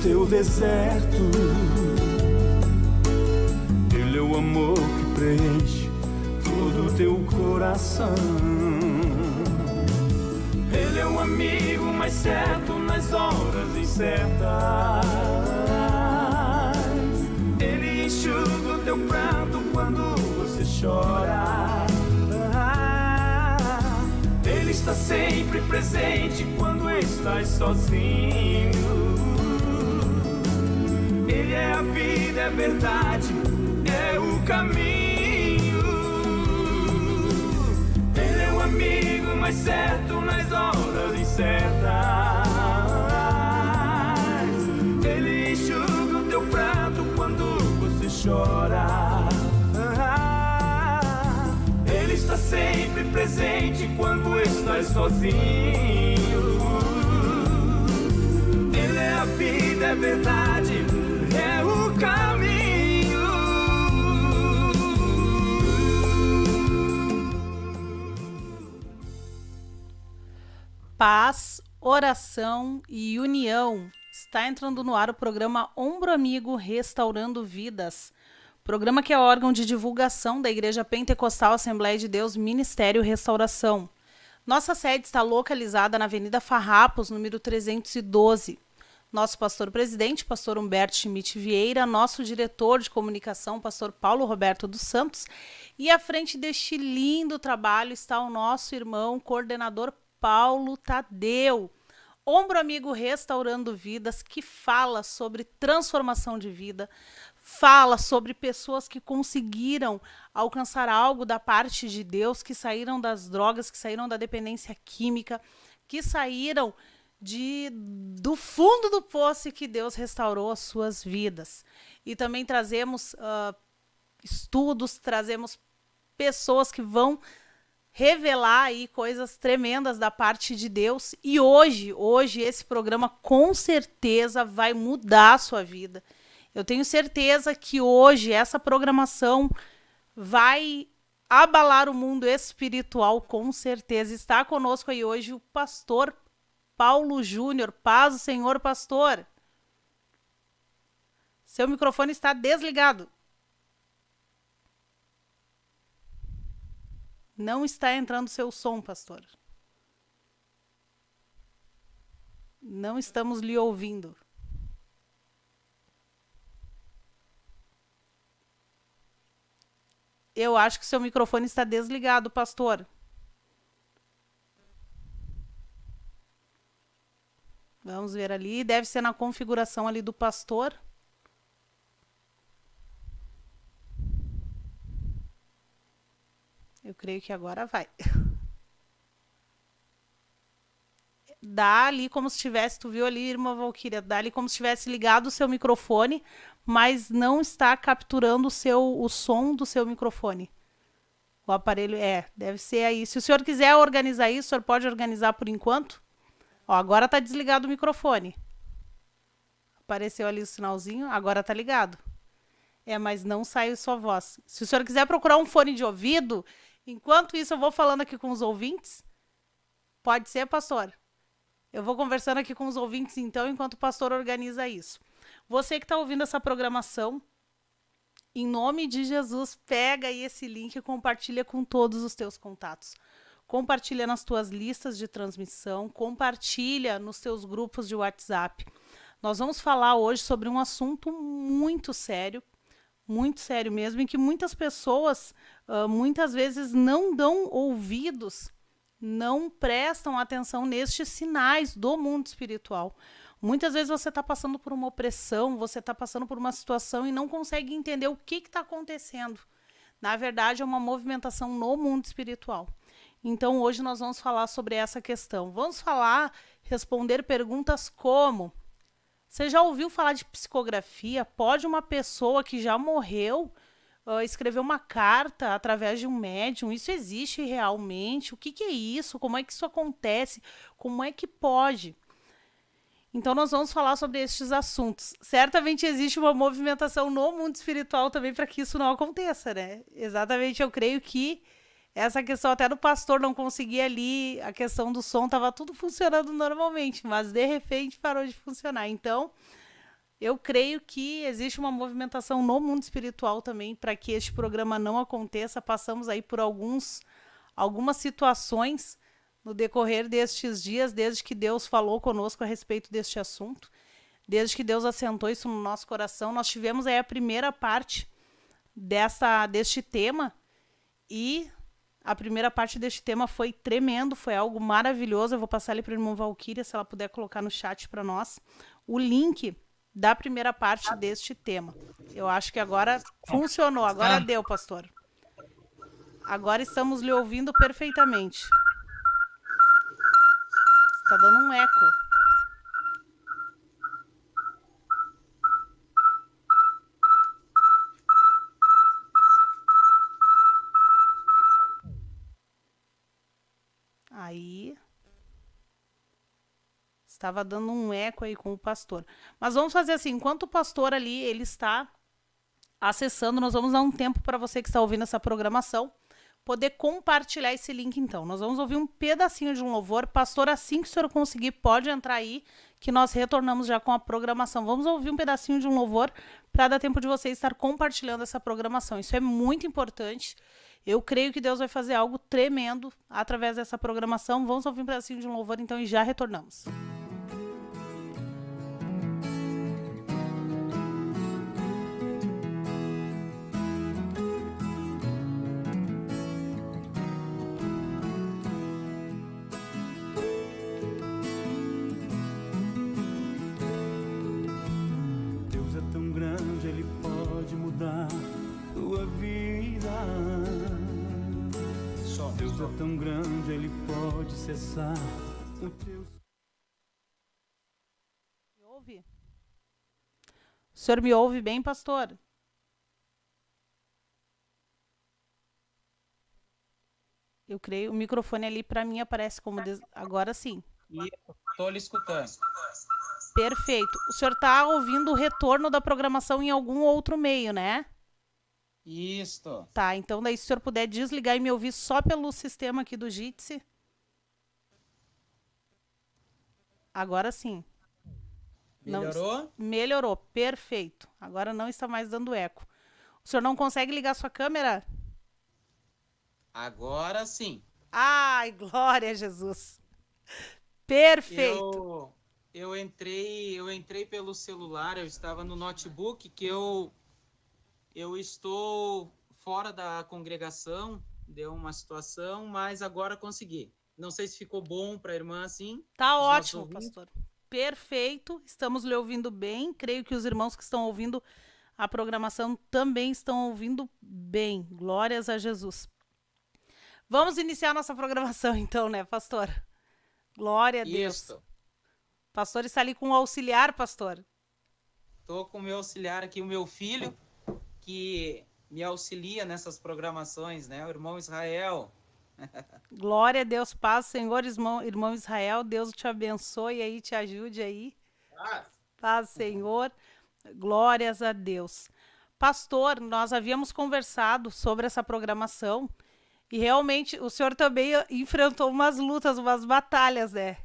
teu deserto. Ele é o amor que preenche todo o teu coração. Ele é o amigo mais certo nas horas incertas. Ele enxuga o teu pranto quando você chora. Ele está sempre presente quando estás sozinho. Ele é a vida, é a verdade, é o caminho. Ele é o amigo mais certo nas horas incertas. Ele enxuga o teu pranto quando você chora. Ele está sempre presente quando estás sozinho. Ele é a vida, é a verdade, é o caminho. Paz, oração e união. Está entrando no ar o programa Ombro Amigo Restaurando Vidas. Programa que é órgão de divulgação da Igreja Pentecostal Assembleia de Deus Ministério Restauração. Nossa sede está localizada na Avenida Farrapos, número 312. Nosso pastor-presidente, pastor Humberto Schmidt Vieira, nosso diretor de comunicação, pastor Paulo Roberto dos Santos, e à frente deste lindo trabalho está o nosso irmão coordenador Paulo Tadeu. Ombro Amigo Restaurando Vidas, que fala sobre transformação de vida, fala sobre pessoas que conseguiram alcançar algo da parte de Deus, que saíram das drogas, que saíram da dependência química, que saíram do fundo do poço e que Deus restaurou as suas vidas. E também trazemos estudos, trazemos pessoas que vão revelar aí coisas tremendas da parte de Deus. E hoje esse programa com certeza vai mudar a sua vida. Eu tenho certeza que hoje essa programação vai abalar o mundo espiritual, com certeza. Está conosco aí hoje o pastor Paulo Júnior. Paz do Senhor, pastor. Seu microfone está desligado. Não está entrando seu som, pastor. Não estamos lhe ouvindo. Eu acho que seu microfone está desligado, pastor. Vamos ver ali. Deve ser na configuração ali do pastor. Eu creio que agora vai. Dá ali como se tivesse, tu viu ali, irmã Valquíria, dá ali como se tivesse ligado o seu microfone, mas não está capturando o som do seu microfone. O aparelho, deve ser aí. Se o senhor quiser organizar isso, o senhor pode organizar por enquanto. Ó, agora está desligado o microfone. Apareceu ali o sinalzinho, agora está ligado. Mas não sai a sua voz. Se o senhor quiser procurar um fone de ouvido, enquanto isso eu vou falando aqui com os ouvintes. Pode ser, pastor? Eu vou conversando aqui com os ouvintes, então, enquanto o pastor organiza isso. Você que está ouvindo essa programação, em nome de Jesus, pega aí esse link e compartilha com todos os teus contatos. Compartilha nas tuas listas de transmissão, compartilha nos teus grupos de WhatsApp. Nós vamos falar hoje sobre um assunto muito sério mesmo, em que muitas pessoas, muitas vezes, não dão ouvidos, não prestam atenção nestes sinais do mundo espiritual. Muitas vezes você está passando por uma opressão, você está passando por uma situação e não consegue entender o que está acontecendo. Na verdade, é uma movimentação no mundo espiritual. Então, hoje nós vamos falar sobre essa questão. Vamos responder perguntas como: você já ouviu falar de psicografia? Pode uma pessoa que já morreu escrever uma carta através de um médium? Isso existe realmente? O que é isso? Como é que isso acontece? Como é que pode? Então, nós vamos falar sobre estes assuntos. Certamente existe uma movimentação no mundo espiritual também para que isso não aconteça, né? Exatamente, eu creio que essa questão até do pastor não conseguir ali, a questão do som, estava tudo funcionando normalmente, mas de repente parou de funcionar. Então, Eu creio que existe uma movimentação no mundo espiritual também para que este programa não aconteça. Passamos aí por algumas situações no decorrer destes dias, desde que Deus falou conosco a respeito deste assunto, desde que Deus assentou isso no nosso coração. Nós tivemos aí a primeira parte deste tema, e a primeira parte deste tema foi tremendo, foi algo maravilhoso. Eu vou passar ali para a irmã Valquíria, se ela puder colocar no chat para nós o link da primeira parte deste tema. Eu acho que agora funcionou, agora deu, pastor. Agora estamos lhe ouvindo perfeitamente. Está dando um eco. Aí estava dando um eco aí com o pastor. Mas vamos fazer assim, enquanto o pastor ali, ele está acessando, nós vamos dar um tempo para você que está ouvindo essa programação poder compartilhar esse link então. Nós vamos ouvir um pedacinho de um louvor. Pastor, assim que o senhor conseguir, pode entrar aí, que nós retornamos já com a programação. Vamos ouvir um pedacinho de um louvor para dar tempo de você estar compartilhando essa programação. Isso é muito importante. Eu creio que Deus vai fazer algo tremendo através dessa programação. Vamos ouvir um pedacinho de um louvor então e já retornamos. Deus é tão grande, Ele pode mudar tua vida. Só Deus é tão grande, Ele pode cessar o teu... Me ouve? O senhor me ouve bem, pastor? Eu creio, o microfone ali para mim aparece como... Agora sim. Estou lhe escutando. Perfeito. O senhor está ouvindo o retorno da programação em algum outro meio, né? Isto. Tá, então daí se o senhor puder desligar e me ouvir só pelo sistema aqui do Jitsi. Agora sim. Melhorou? Melhorou, perfeito. Agora não está mais dando eco. O senhor não consegue ligar sua câmera? Agora sim. Ai, glória a Jesus. Perfeito. Eu entrei pelo celular, eu estava no notebook, que eu estou fora da congregação, deu uma situação, mas agora consegui. Não sei se ficou bom para a irmã assim. Tá ótimo, pastor. Perfeito, estamos lhe ouvindo bem. Creio que os irmãos que estão ouvindo a programação também estão ouvindo bem. Glórias a Jesus. Vamos iniciar nossa programação então, né, pastor? Glória a Deus. Isso. Pastor está ali com o auxiliar, pastor. Estou com o meu auxiliar aqui, o meu filho, que me auxilia nessas programações, né? O irmão Israel. Glória a Deus, paz, Senhor, irmão Israel, Deus te abençoe aí, te ajude aí. Paz, Senhor, glórias a Deus. Pastor, nós havíamos conversado sobre essa programação e realmente o senhor também enfrentou umas lutas, umas batalhas, né?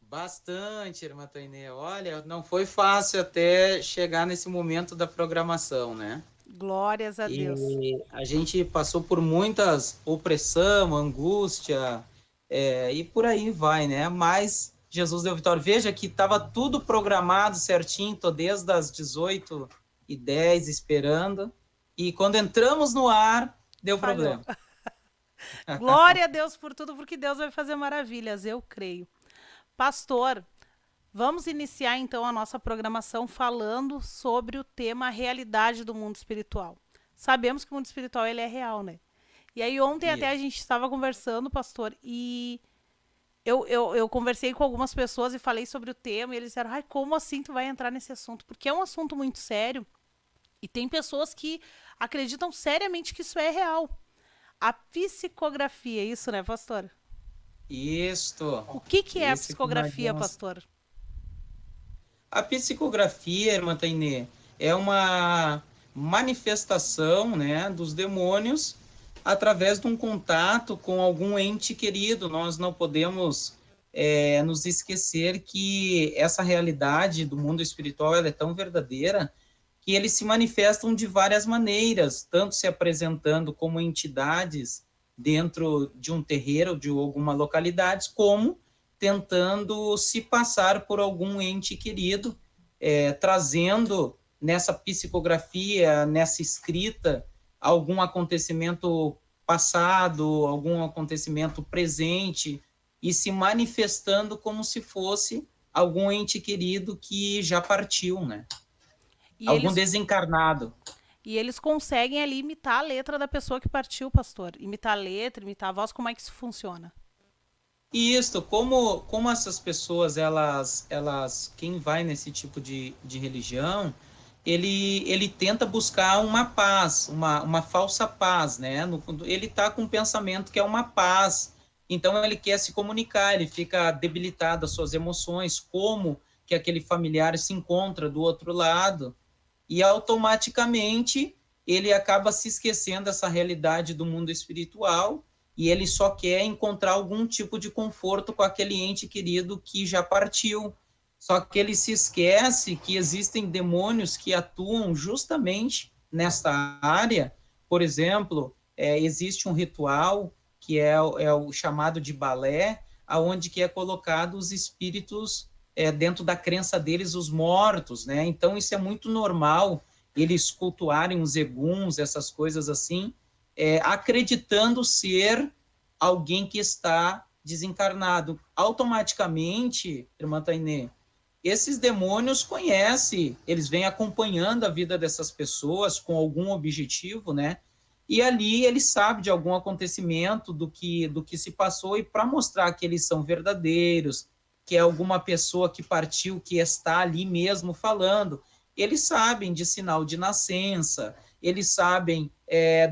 Bastante, irmã Tainê. Olha, não foi fácil até chegar nesse momento da programação, né? Glórias a Deus. E a gente passou por muitas opressão, angústia, e por aí vai, né? Mas Jesus deu vitória. Veja que estava tudo programado certinho, tô desde as 18h10 esperando. E quando entramos no ar, deu Falhou. problema. Glória a Deus por tudo, porque Deus vai fazer maravilhas, eu creio. Pastor, vamos iniciar então a nossa programação falando sobre o tema realidade do mundo espiritual. Sabemos que o mundo espiritual ele é real, né? E aí ontem até a gente estava conversando, pastor, e eu conversei com algumas pessoas e falei sobre o tema, e eles disseram, ai, como assim tu vai entrar nesse assunto? Porque é um assunto muito sério e tem pessoas que acreditam seriamente que isso é real. A psicografia, isso, né, pastor? Isto. O que é a psicografia, pastor? A psicografia, irmã Tainê, é uma manifestação, né, dos demônios através de um contato com algum ente querido. Nós não podemos nos esquecer que essa realidade do mundo espiritual ela é tão verdadeira que eles se manifestam de várias maneiras, tanto se apresentando como entidades dentro de um terreiro, de alguma localidade, como tentando se passar por algum ente querido, trazendo nessa psicografia, nessa escrita, algum acontecimento passado, algum acontecimento presente, e se manifestando como se fosse algum ente querido que já partiu, né? E Algum eles, desencarnado. e eles conseguem ali imitar a letra da pessoa que partiu, pastor. Imitar a letra, imitar a voz, como é que isso funciona? E isso, como essas pessoas, quem vai nesse tipo de religião, ele tenta buscar uma paz, uma falsa paz, né? Ele está com um pensamento que é uma paz, então ele quer se comunicar, ele fica debilitado as suas emoções, como que aquele familiar se encontra do outro lado, e automaticamente ele acaba se esquecendo dessa realidade do mundo espiritual e ele só quer encontrar algum tipo de conforto com aquele ente querido que já partiu. Só que ele se esquece que existem demônios que atuam justamente nesta área. Por exemplo, existe um ritual que é o chamado de balé, aonde que é colocado os espíritos dentro da crença deles, os mortos, né? Então, isso é muito normal, eles cultuarem os eguns, essas coisas assim, acreditando ser alguém que está desencarnado. Automaticamente, irmã Tainê, esses demônios conhecem, eles vêm acompanhando a vida dessas pessoas com algum objetivo, né? E ali ele sabe de algum acontecimento do que se passou e para mostrar que eles são verdadeiros, que é alguma pessoa que partiu, que está ali mesmo falando. Eles sabem de sinal de nascença, eles sabem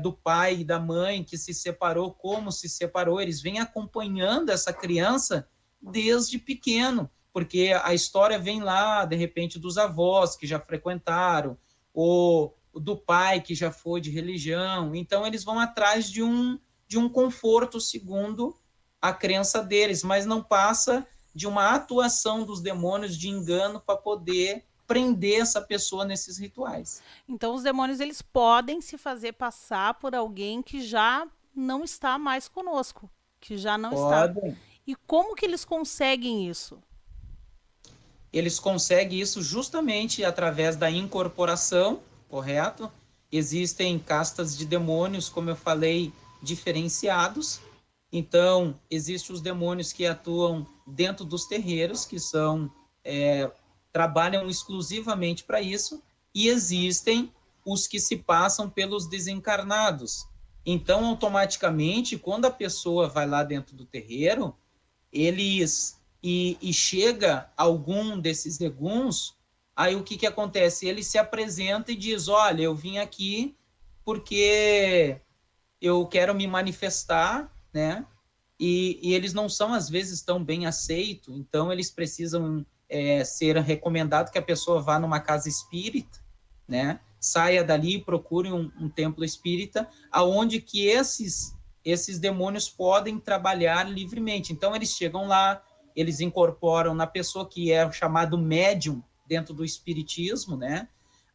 do pai e da mãe que se separou, como se separou, eles vêm acompanhando essa criança desde pequeno, porque a história vem lá, de repente, dos avós que já frequentaram, ou do pai que já foi de religião, então eles vão atrás de um conforto segundo a crença deles, mas não passa de uma atuação dos demônios de engano para poder prender essa pessoa nesses rituais. Então, os demônios eles podem se fazer passar por alguém que já não está mais conosco, que já não está. Podem. E como que eles conseguem isso? Eles conseguem isso justamente através da incorporação, correto? Existem castas de demônios, como eu falei, diferenciados. Então, existem os demônios que atuam dentro dos terreiros, que trabalham exclusivamente para isso, e existem os que se passam pelos desencarnados. Então, automaticamente, quando a pessoa vai lá dentro do terreiro, e chega algum desses leguns, aí o que acontece? Ele se apresenta e diz, olha, eu vim aqui porque eu quero me manifestar, né? E eles não são, às vezes, tão bem aceitos, então eles precisam ser recomendado que a pessoa vá numa casa espírita, né? Saia dali e procure um templo espírita, aonde que esses demônios podem trabalhar livremente. Então, eles chegam lá, eles incorporam na pessoa que é chamado médium dentro do espiritismo, né?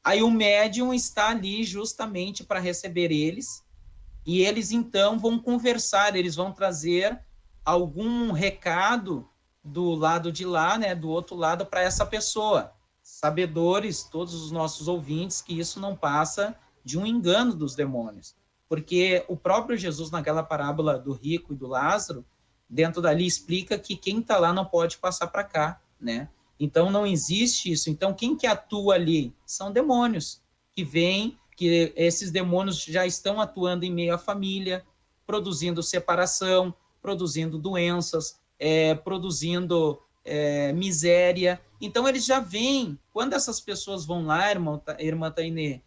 Aí o médium está ali justamente para receber eles, e eles então vão conversar, eles vão trazer algum recado do lado de lá, né, do outro lado, para essa pessoa. Sabedores, todos os nossos ouvintes, que isso não passa de um engano dos demônios. Porque o próprio Jesus, naquela parábola do rico e do Lázaro, dentro dali explica que quem está lá não pode passar para cá, né? Então não existe isso. Então quem que atua ali? São demônios que vêm, que esses demônios já estão atuando em meio à família, produzindo separação, produzindo doenças, produzindo miséria. Então eles já vêm. Quando essas pessoas vão lá, irmã Tainê,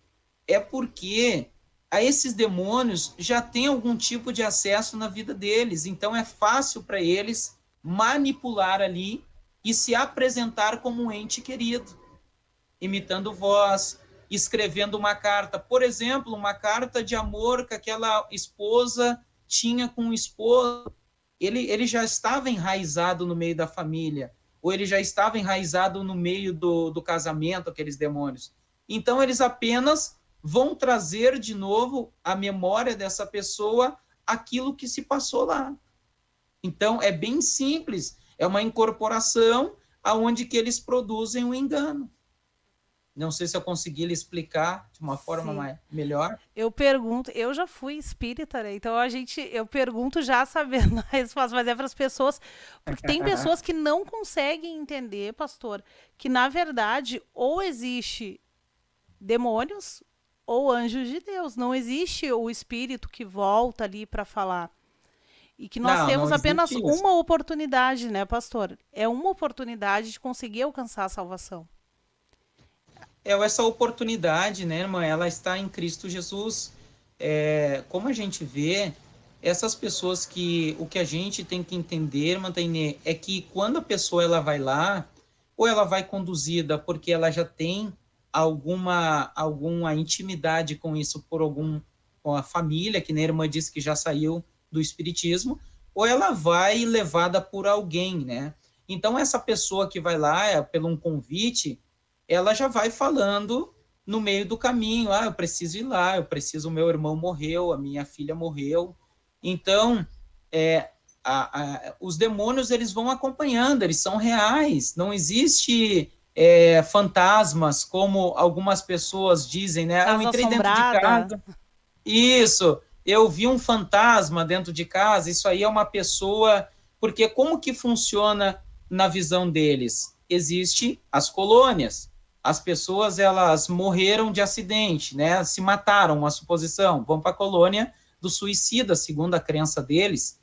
é porque a esses demônios já tem algum tipo de acesso na vida deles, então é fácil para eles manipular ali e se apresentar como um ente querido, imitando voz, escrevendo uma carta, por exemplo, uma carta de amor que aquela esposa tinha com o esposo. ele já estava enraizado no meio da família, ou ele já estava enraizado no meio do casamento, aqueles demônios. Então, eles apenas vão trazer de novo à memória dessa pessoa aquilo que se passou lá. Então, é bem simples, é uma incorporação aonde que eles produzem o engano. Não sei se eu consegui lhe explicar de uma forma melhor. Eu pergunto, eu já fui espírita, né? Então eu pergunto já sabendo a resposta, mas é para as pessoas, porque tem pessoas que não conseguem entender, pastor, que na verdade ou existe demônios ou anjos de Deus, não existe o espírito que volta ali para falar. E que nós temos apenas uma oportunidade, né, pastor? É uma oportunidade de conseguir alcançar a salvação. Essa oportunidade, né, irmã, ela está em Cristo Jesus. Como a gente vê, essas pessoas o que a gente tem que entender, irmã Tainê, é que quando a pessoa ela vai lá, ou ela vai conduzida porque ela já tem alguma intimidade com isso com a família, que a irmã disse que já saiu do espiritismo, ou ela vai levada por alguém, né? Então, essa pessoa que vai lá, pelo um convite, ela já vai falando no meio do caminho, eu preciso ir lá, o meu irmão morreu, a minha filha morreu. Então, os demônios, eles vão acompanhando, eles são reais, não existe fantasmas, como algumas pessoas dizem, né? Eu entrei dentro de casa, isso, eu vi um fantasma dentro de casa, isso aí é uma pessoa, porque como que funciona na visão deles? Existe as colônias, as pessoas, elas morreram de acidente, né? Se mataram, uma suposição, vão para a colônia do suicida, segundo a crença deles.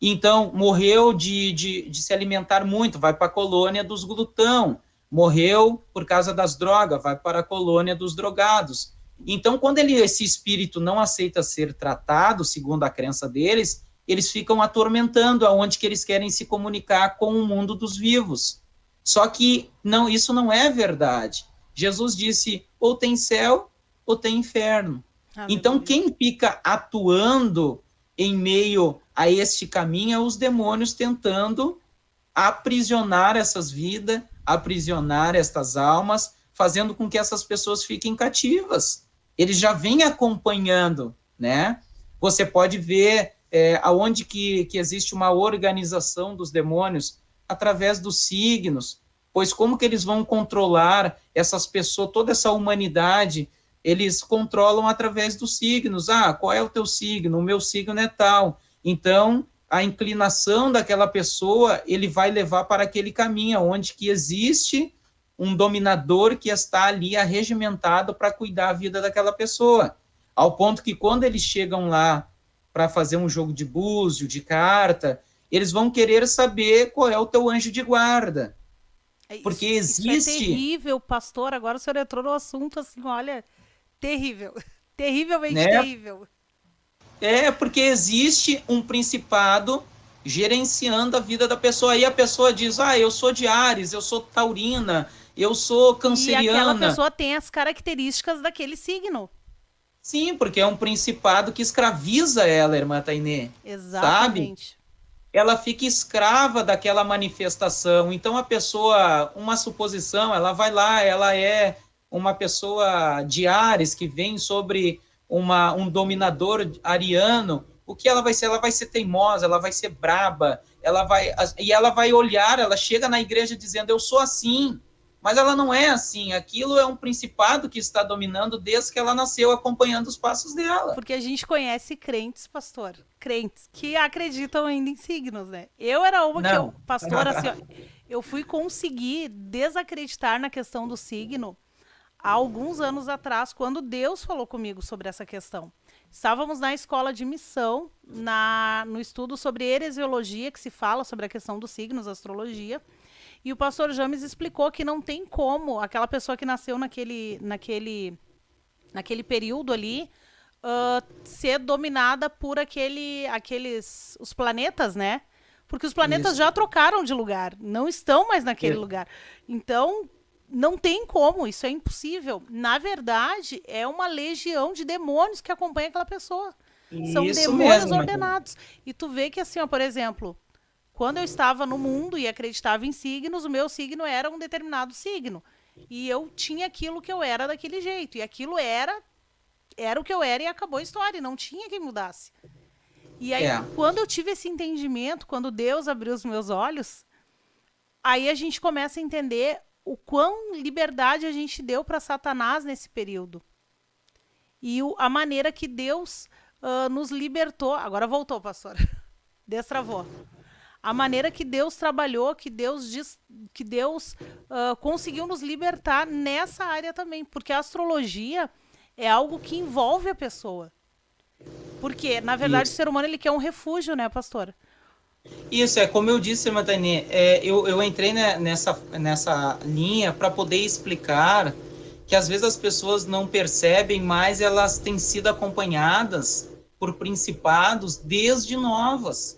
Então, morreu de se alimentar muito, vai para a colônia dos glutão. Morreu por causa das drogas, vai para a colônia dos drogados. Então, quando esse espírito não aceita ser tratado, segundo a crença deles, eles ficam atormentando aonde que eles querem se comunicar com o mundo dos vivos. Só que isso não é verdade. Jesus disse, ou tem céu, ou tem inferno. Então, quem fica atuando em meio a este caminho é os demônios tentando aprisionar essas vidas, aprisionar estas almas, fazendo com que essas pessoas fiquem cativas. Eles já vêm acompanhando, né? Você pode ver aonde que existe uma organização dos demônios, através dos signos, pois como que eles vão controlar essas pessoas, toda essa humanidade, eles controlam através dos signos. Qual é o teu signo? O meu signo é tal. Então, a inclinação daquela pessoa, ele vai levar para aquele caminho, onde que existe um dominador que está ali arregimentado para cuidar a vida daquela pessoa. Ao ponto que quando eles chegam lá para fazer um jogo de búzio, de carta, eles vão querer saber qual é o teu anjo de guarda. Porque existe... Isso é terrível, pastor. Agora o senhor entrou no assunto assim, olha, terrível. Terrivelmente terrível. Porque existe um principado gerenciando a vida da pessoa. Aí a pessoa diz, eu sou de Áries, eu sou taurina, eu sou canceriana. E aquela pessoa tem as características daquele signo. Sim, porque é um principado que escraviza ela, irmã Tainê. Exatamente. Sabe? Ela fica escrava daquela manifestação. Então, a pessoa, uma suposição, ela vai lá, ela é uma pessoa de Áries, que vem sobre um dominador ariano. O que ela vai ser? Ela vai ser teimosa, ela vai ser braba, ela vai olhar, ela chega na igreja dizendo, eu sou assim. Mas ela não é assim, aquilo é um principado que está dominando desde que ela nasceu, acompanhando os passos dela. Porque a gente conhece crentes, pastor, crentes que acreditam ainda em signos, né? Eu era uma pastor, assim, eu fui conseguir desacreditar na questão do signo há alguns anos atrás, quando Deus falou comigo sobre essa questão. Estávamos na escola de missão, no estudo sobre heresiologia, que se fala sobre a questão dos signos, astrologia. E o pastor James explicou que não tem como aquela pessoa que nasceu naquele período ali ser dominada por os planetas, né? Porque os planetas já trocaram de lugar, não estão mais naquele lugar. Então, não tem como, isso é impossível. Na verdade, é uma legião de demônios que acompanha aquela pessoa. São demônios ordenados. E tu vê que, assim, por exemplo, Quando eu estava no mundo e acreditava em signos, o meu signo era um determinado signo. E eu tinha aquilo que eu era daquele jeito. E aquilo era o que eu era e acabou a história. Não tinha quem mudasse. E aí, quando eu tive esse entendimento, quando Deus abriu os meus olhos, aí a gente começa a entender o quão liberdade a gente deu para Satanás nesse período. E a maneira que Deus nos libertou. Agora voltou, pastora. Destravou. A maneira que Deus trabalhou, que Deus conseguiu nos libertar nessa área também. Porque a astrologia é algo que envolve a pessoa. Porque, na verdade, o ser humano ele quer um refúgio, né, pastora? Isso, como eu disse, irmã Tainê, eu entrei nessa linha para poder explicar que às vezes as pessoas não percebem, mas elas têm sido acompanhadas por principados desde novas,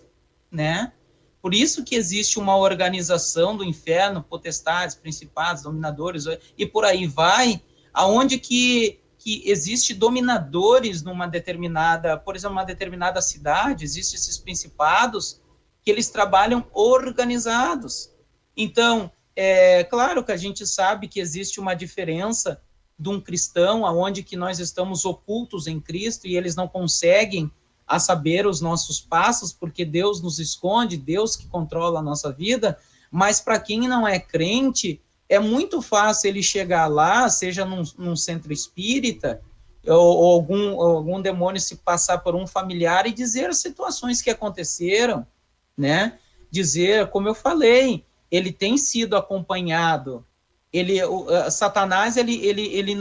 né? Por isso que existe uma organização do inferno, potestades, principados, dominadores, e por aí vai, aonde que existe dominadores numa determinada, por exemplo, uma determinada cidade, existem esses principados que eles trabalham organizados. Então, claro que a gente sabe que existe uma diferença de um cristão, aonde que nós estamos ocultos em Cristo e eles não conseguem a saber os nossos passos, porque Deus nos esconde, Deus que controla a nossa vida, mas para quem não é crente, é muito fácil ele chegar lá, seja num centro espírita, ou algum demônio se passar por um familiar e dizer as situações que aconteceram, né? Dizer, como eu falei, ele tem sido acompanhado, Satanás, ele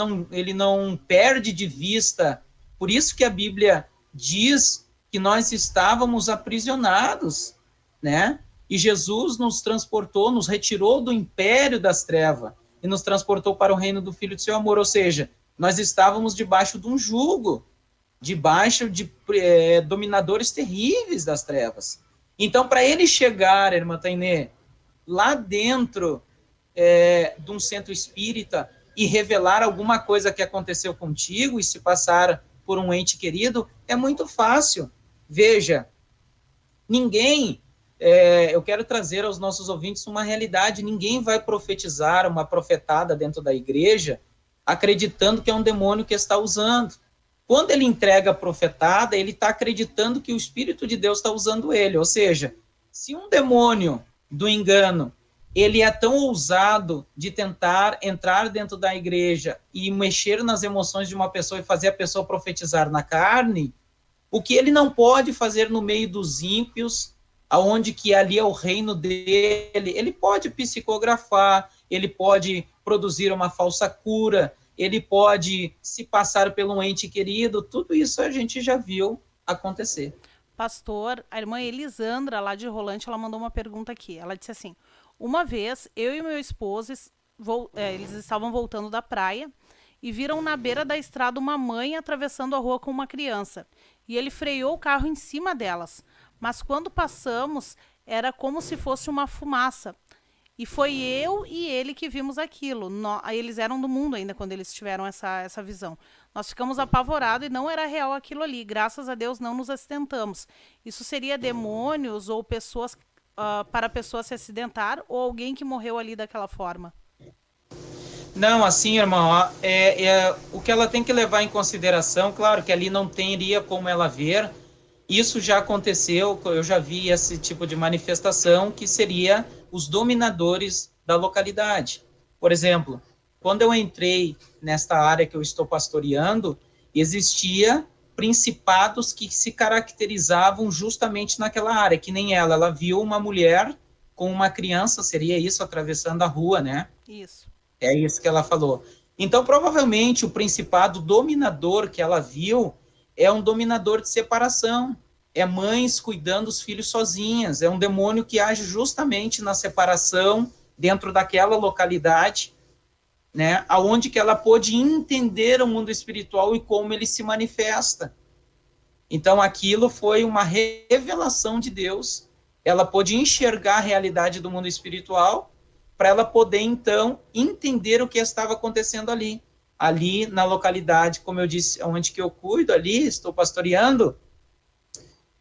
não perde de vista, por isso que a Bíblia diz que nós estávamos aprisionados, né? E Jesus nos transportou, nos retirou do império das trevas e nos transportou para o reino do Filho do seu amor, ou seja, nós estávamos debaixo de um jugo, debaixo de dominadores terríveis das trevas. Então, para ele chegar, irmã Tainê, lá dentro de um centro espírita e revelar alguma coisa que aconteceu contigo e se passar por um ente querido, é muito fácil. Veja, ninguém, eu quero trazer aos nossos ouvintes uma realidade, ninguém vai profetizar uma profetada dentro da igreja acreditando que é um demônio que está usando. Quando ele entrega a profetada, ele está acreditando que o Espírito de Deus está usando ele, ou seja, se um demônio do engano ele é tão ousado de tentar entrar dentro da igreja e mexer nas emoções de uma pessoa e fazer a pessoa profetizar na carne, o que ele não pode fazer no meio dos ímpios, aonde que ali é o reino dele, ele pode psicografar, ele pode produzir uma falsa cura, ele pode se passar por um ente querido, tudo isso a gente já viu acontecer. Pastor, a irmã Elisandra, lá de Rolante, ela mandou uma pergunta aqui. Ela disse assim, uma vez, eu e meu esposo, eles estavam voltando da praia e viram na beira da estrada uma mãe atravessando a rua com uma criança. E ele freou o carro em cima delas. Mas quando passamos, era como se fosse uma fumaça. E foi eu e ele que vimos aquilo. Eles eram do mundo ainda quando eles tiveram essa visão. Nós ficamos apavorados e não era real aquilo ali. Graças a Deus não nos acidentamos. Isso seria demônios ou pessoas para a pessoa se acidentar ou alguém que morreu ali daquela forma? Não, assim, irmão, o que ela tem que levar em consideração, claro que ali não teria como ela ver, isso já aconteceu, eu já vi esse tipo de manifestação, que seria os dominadores da localidade. Por exemplo, quando eu entrei nesta área que eu estou pastoreando, existia principados que se caracterizavam justamente naquela área, que nem ela viu uma mulher com uma criança, seria isso, atravessando a rua, né? Isso. É isso que ela falou. Então, provavelmente, o principado dominador que ela viu é um dominador de separação, é mães cuidando dos filhos sozinhas, é um demônio que age justamente na separação dentro daquela localidade, né, aonde que ela pôde entender o mundo espiritual e como ele se manifesta. Então, aquilo foi uma revelação de Deus, ela pôde enxergar a realidade do mundo espiritual, para ela poder, então, entender o que estava acontecendo ali. Ali, na localidade, como eu disse, onde que eu cuido, ali, estou pastoreando,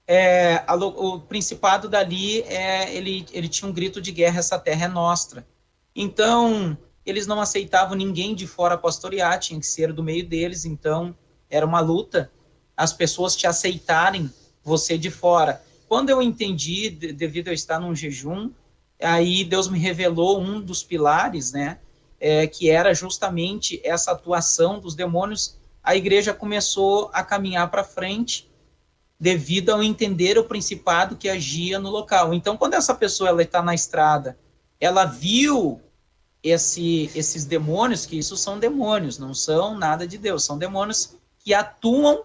o principado dali, ele tinha um grito de guerra, essa terra é nossa. Então, eles não aceitavam ninguém de fora pastorear, tinha que ser do meio deles, então era uma luta, as pessoas te aceitarem, você de fora. Quando eu entendi, devido a eu estar num jejum, aí Deus me revelou um dos pilares, né, que era justamente essa atuação dos demônios. A igreja começou a caminhar para frente, devido ao entender o principado que agia no local. Então, quando essa pessoa ela está na estrada, ela viu esses demônios, que isso são demônios, não são nada de Deus, são demônios que atuam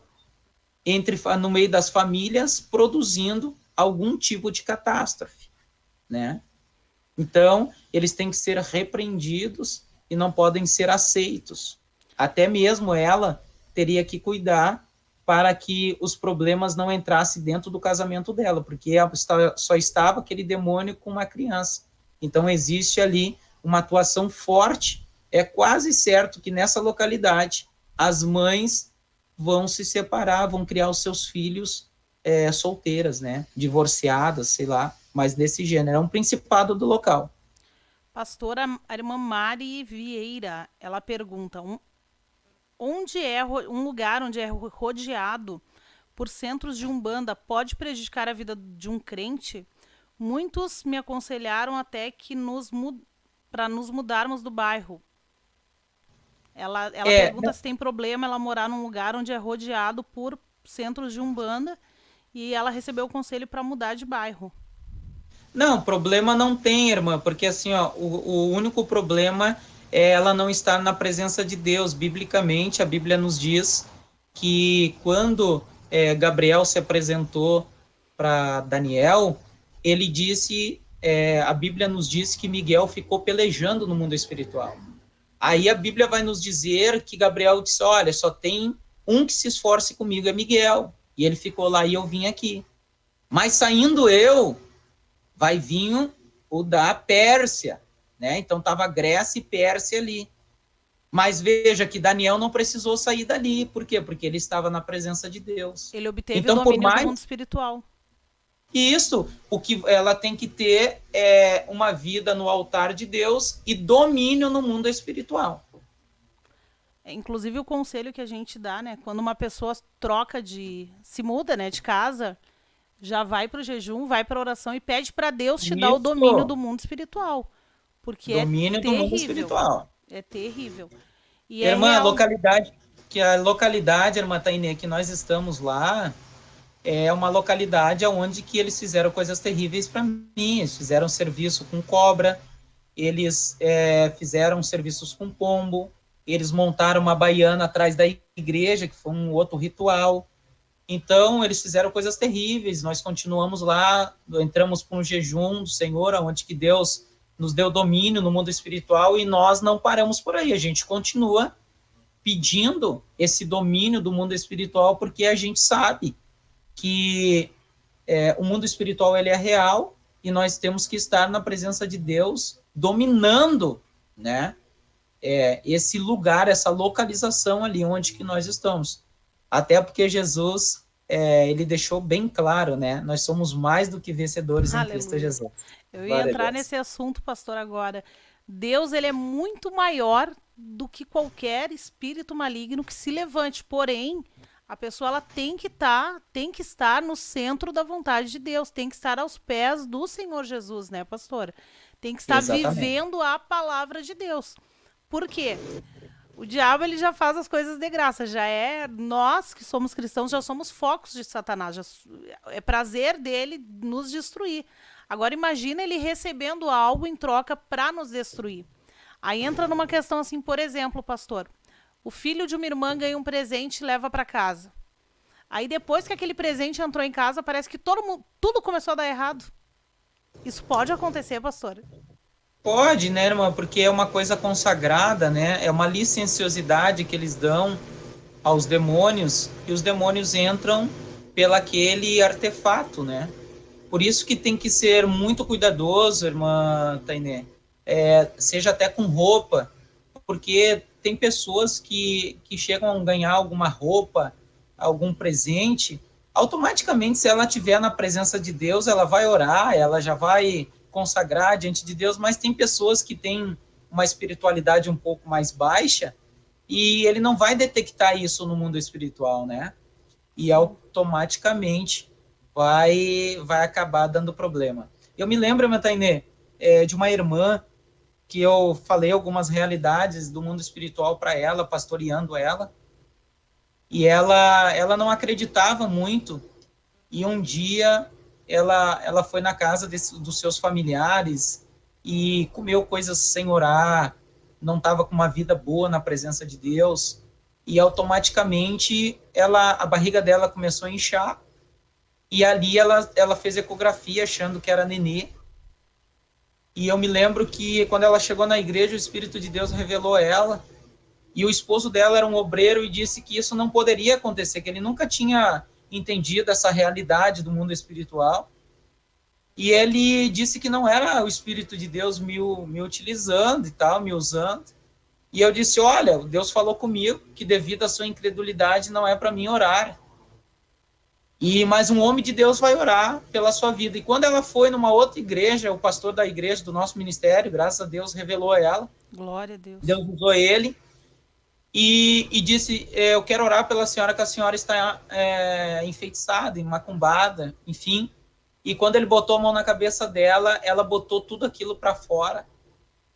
no meio das famílias, produzindo algum tipo de catástrofe, né? Então, eles têm que ser repreendidos e não podem ser aceitos. Até mesmo ela teria que cuidar para que os problemas não entrassem dentro do casamento dela, porque só estava aquele demônio com uma criança. Então, existe ali uma atuação forte. É quase certo que nessa localidade as mães vão se separar, vão criar os seus filhos solteiras, né? Divorciadas, sei lá, mas desse gênero. É um principado do local. Pastora, a irmã Mari Vieira, ela pergunta, onde é um lugar onde é rodeado por centros de umbanda pode prejudicar a vida de um crente? Muitos me aconselharam até que para nos mudarmos do bairro. Ela pergunta se tem problema ela morar num lugar onde é rodeado por centros de umbanda e ela recebeu o conselho para mudar de bairro. Não, problema não tem, irmã, porque assim, ó, o único problema é ela não estar na presença de Deus. Biblicamente, a Bíblia nos diz que quando Gabriel se apresentou para Daniel, ele disse, a Bíblia nos diz que Miguel ficou pelejando no mundo espiritual. Aí a Bíblia vai nos dizer que Gabriel disse, olha, só tem um que se esforce comigo, é Miguel. E ele ficou lá e eu vim aqui. Mas saindo eu, vai vir o da Pérsia, né? Então estava Grécia e Pérsia ali. Mas veja que Daniel não precisou sair dali. Por quê? Porque ele estava na presença de Deus. Ele obteve o domínio do mundo espiritual. Isso, o que ela tem que ter é uma vida no altar de Deus e domínio no mundo espiritual. Inclusive o conselho que a gente dá, né? Quando uma pessoa se muda, né, de casa, já vai para o jejum, vai para a oração e pede para Deus te dar o domínio do mundo espiritual. Porque domínio do mundo espiritual. É terrível. E irmã, a localidade, irmã Tainê, que nós estamos lá, é uma localidade onde que eles fizeram coisas terríveis para mim. Eles fizeram serviço com cobra, eles fizeram serviços com pombo, eles montaram uma baiana atrás da igreja, que foi um outro ritual. Então, eles fizeram coisas terríveis. Nós continuamos lá, entramos para um jejum do Senhor, onde que Deus nos deu domínio no mundo espiritual, e nós não paramos por aí. A gente continua pedindo esse domínio do mundo espiritual, porque a gente sabe que o mundo espiritual ele é real, e nós temos que estar na presença de Deus, dominando, né, esse lugar, essa localização ali onde que nós estamos. Até porque Jesus, ele deixou bem claro, né, nós somos mais do que vencedores em Cristo Jesus. Eu ia entrar nesse assunto, pastor, agora. Deus, ele é muito maior do que qualquer espírito maligno que se levante, porém, a pessoa ela tem que estar no centro da vontade de Deus, tem que estar aos pés do Senhor Jesus, né, pastora? Tem que estar vivendo a palavra de Deus. Por quê? O diabo ele já faz as coisas de graça, nós que somos cristãos já somos focos de Satanás, é prazer dele nos destruir. Agora imagina ele recebendo algo em troca para nos destruir. Aí entra numa questão assim, por exemplo, pastor, o filho de uma irmã ganha um presente e leva para casa. Aí depois que aquele presente entrou em casa, parece que tudo começou a dar errado. Isso pode acontecer, pastor? Pode, né, irmã? Porque é uma coisa consagrada, né? É uma licenciosidade que eles dão aos demônios, e os demônios entram pelaquele artefato, né? Por isso que tem que ser muito cuidadoso, irmã Tainê, seja até com roupa, porque tem pessoas que chegam a ganhar alguma roupa, algum presente, automaticamente, se ela estiver na presença de Deus, ela vai orar, ela já vai consagrar diante de Deus, mas tem pessoas que têm uma espiritualidade um pouco mais baixa e ele não vai detectar isso no mundo espiritual, né? E automaticamente vai acabar dando problema. Eu me lembro, Matainê, de uma irmã que eu falei algumas realidades do mundo espiritual para ela, pastoreando ela, e ela não acreditava muito, e um dia ela foi na casa dos seus familiares e comeu coisas sem orar, não estava com uma vida boa na presença de Deus, e automaticamente a barriga dela começou a inchar, e ali ela fez ecografia achando que era nenê. E eu me lembro que quando ela chegou na igreja, o Espírito de Deus revelou a ela, e o esposo dela era um obreiro e disse que isso não poderia acontecer, que ele nunca tinha entendido essa realidade do mundo espiritual. E ele disse que não era o Espírito de Deus me utilizando e tal, me usando. E eu disse, olha, Deus falou comigo que devido à sua incredulidade não é para mim orar. Mas um homem de Deus vai orar pela sua vida. E quando ela foi numa outra igreja, o pastor da igreja do nosso ministério, graças a Deus, revelou a ela. Glória a Deus. Deus usou ele e disse, eu quero orar pela senhora, que a senhora está enfeitiçada, macumbada, enfim. E quando ele botou a mão na cabeça dela, ela botou tudo aquilo para fora.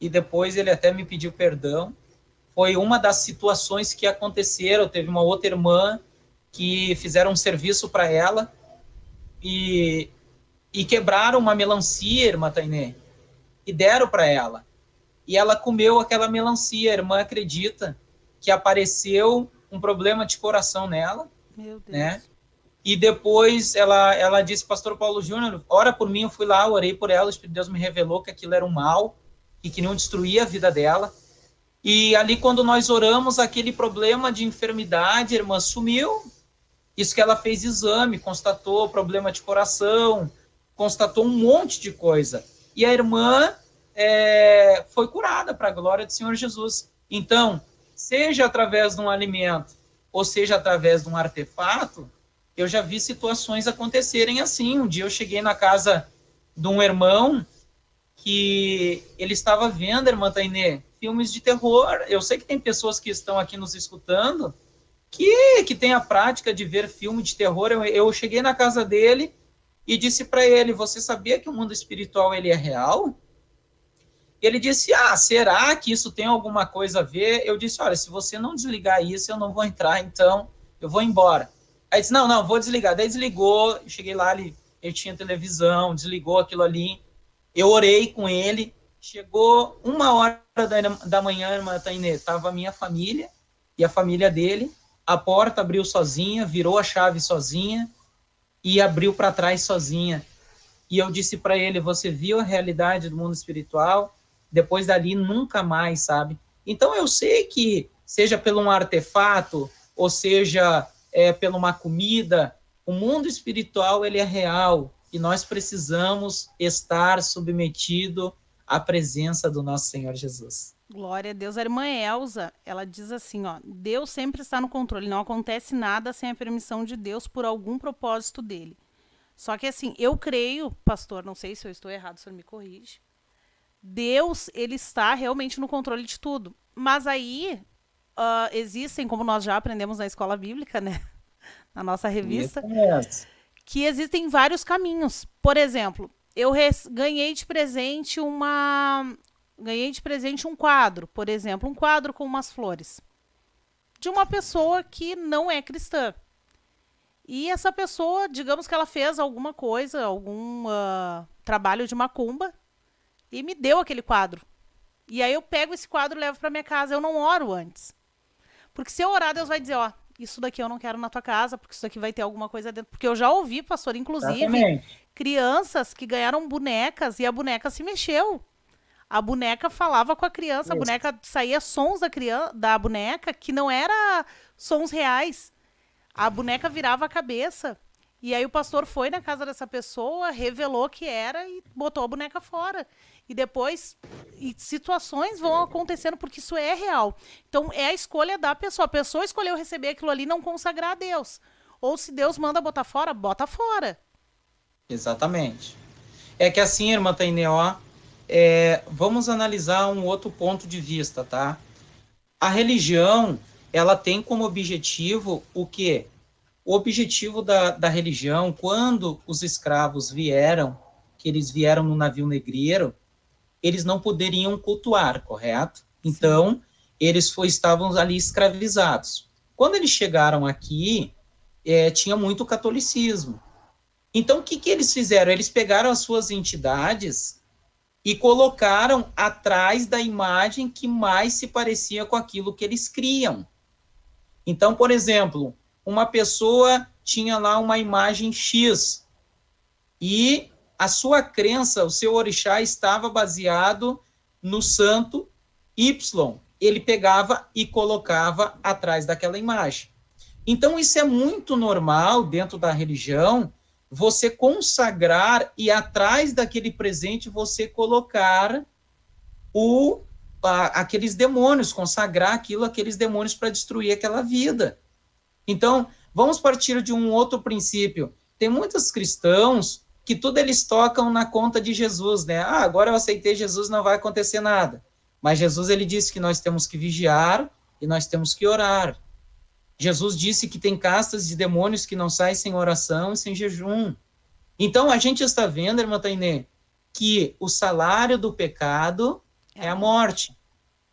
E depois ele até me pediu perdão. Foi uma das situações que aconteceram. Teve uma outra irmã que fizeram um serviço para ela e quebraram uma melancia, irmã Tainê, e deram para ela. E ela comeu aquela melancia. A irmã acredita que apareceu um problema de coração nela. Meu Deus. Né? E depois ela disse, pastor Paulo Júnior, ora por mim. Eu fui lá, orei por ela, o Espírito de Deus me revelou que aquilo era um mal, que queriam destruir a vida dela. E ali, quando nós oramos, aquele problema de enfermidade, a irmã, sumiu. Isso que ela fez exame, constatou problema de coração, constatou um monte de coisa. E a irmã foi curada para a glória do Senhor Jesus. Então, seja através de um alimento, ou seja através de um artefato, eu já vi situações acontecerem assim. Um dia eu cheguei na casa de um irmão que ele estava vendo, irmã Tainê, filmes de terror. Eu sei que tem pessoas que estão aqui nos escutando que tem a prática de ver filme de terror. Eu cheguei na casa dele e disse para ele, você sabia que o mundo espiritual ele é real? Ele disse, será que isso tem alguma coisa a ver? Eu disse, olha, se você não desligar isso, eu não vou entrar, então eu vou embora. Aí disse, não, vou desligar. Daí desligou, eu cheguei lá, ele tinha televisão, desligou aquilo ali, eu orei com ele, chegou 1h da manhã, irmã Tainê, estava a minha família e a família dele, a porta abriu sozinha, virou a chave sozinha e abriu para trás sozinha. E eu disse para ele, você viu a realidade do mundo espiritual? Depois dali, nunca mais, sabe? Então, eu sei que, seja pelo um artefato, ou seja, pela uma comida, o mundo espiritual, ele é real. E nós precisamos estar submetido à presença do nosso Senhor Jesus. Glória a Deus. A irmã Elza, ela diz assim, Deus sempre está no controle, não acontece nada sem a permissão de Deus por algum propósito dele. Só que assim, eu creio, pastor, não sei se eu estou errado, o senhor me corrige, Deus, ele está realmente no controle de tudo. Mas aí, existem, como nós já aprendemos na escola bíblica, né, na nossa revista, que existem vários caminhos. Por exemplo, eu ganhei de presente um quadro, por exemplo, um quadro com umas flores, de uma pessoa que não é cristã. E essa pessoa, digamos que ela fez alguma coisa, algum trabalho de macumba, e me deu aquele quadro. E aí eu pego esse quadro e levo para minha casa. Eu não oro antes. Porque se eu orar, Deus vai dizer, isso daqui eu não quero na tua casa, porque isso daqui vai ter alguma coisa dentro. Porque eu já ouvi, pastor, inclusive, crianças que ganharam bonecas e a boneca se mexeu. A boneca falava com a criança, a boneca saía sons da boneca que não era sons reais. A boneca virava a cabeça. E aí o pastor foi na casa dessa pessoa, revelou que era e botou a boneca fora. E depois, situações vão acontecendo porque isso é real. Então, é a escolha da pessoa. A pessoa escolheu receber aquilo ali e não consagrar a Deus. Ou se Deus manda botar fora, bota fora. Exatamente. É que assim, irmã Tainê, ó, vamos analisar um outro ponto de vista, tá? A religião, ela tem como objetivo o quê? O objetivo da religião, quando os escravos vieram, que eles vieram no navio negreiro, eles não poderiam cultuar, correto? Então, eles estavam ali escravizados. Quando eles chegaram aqui, tinha muito catolicismo. Então, o que eles fizeram? Eles pegaram as suas entidades e colocaram atrás da imagem que mais se parecia com aquilo que eles criam. Então, por exemplo, uma pessoa tinha lá uma imagem X e a sua crença, o seu orixá estava baseado no santo Y. Ele pegava e colocava atrás daquela imagem. Então, isso é muito normal dentro da religião, você consagrar e atrás daquele presente você colocar aqueles demônios, consagrar aqueles demônios para destruir aquela vida. Então, vamos partir de um outro princípio. Tem muitos cristãos que tudo eles tocam na conta de Jesus, né? Ah, agora eu aceitei Jesus, não vai acontecer nada. Mas Jesus, ele disse que nós temos que vigiar e nós temos que orar. Jesus disse que tem castas de demônios que não saem sem oração e sem jejum. Então, a gente está vendo, irmã Tainê, que o salário do pecado é a morte,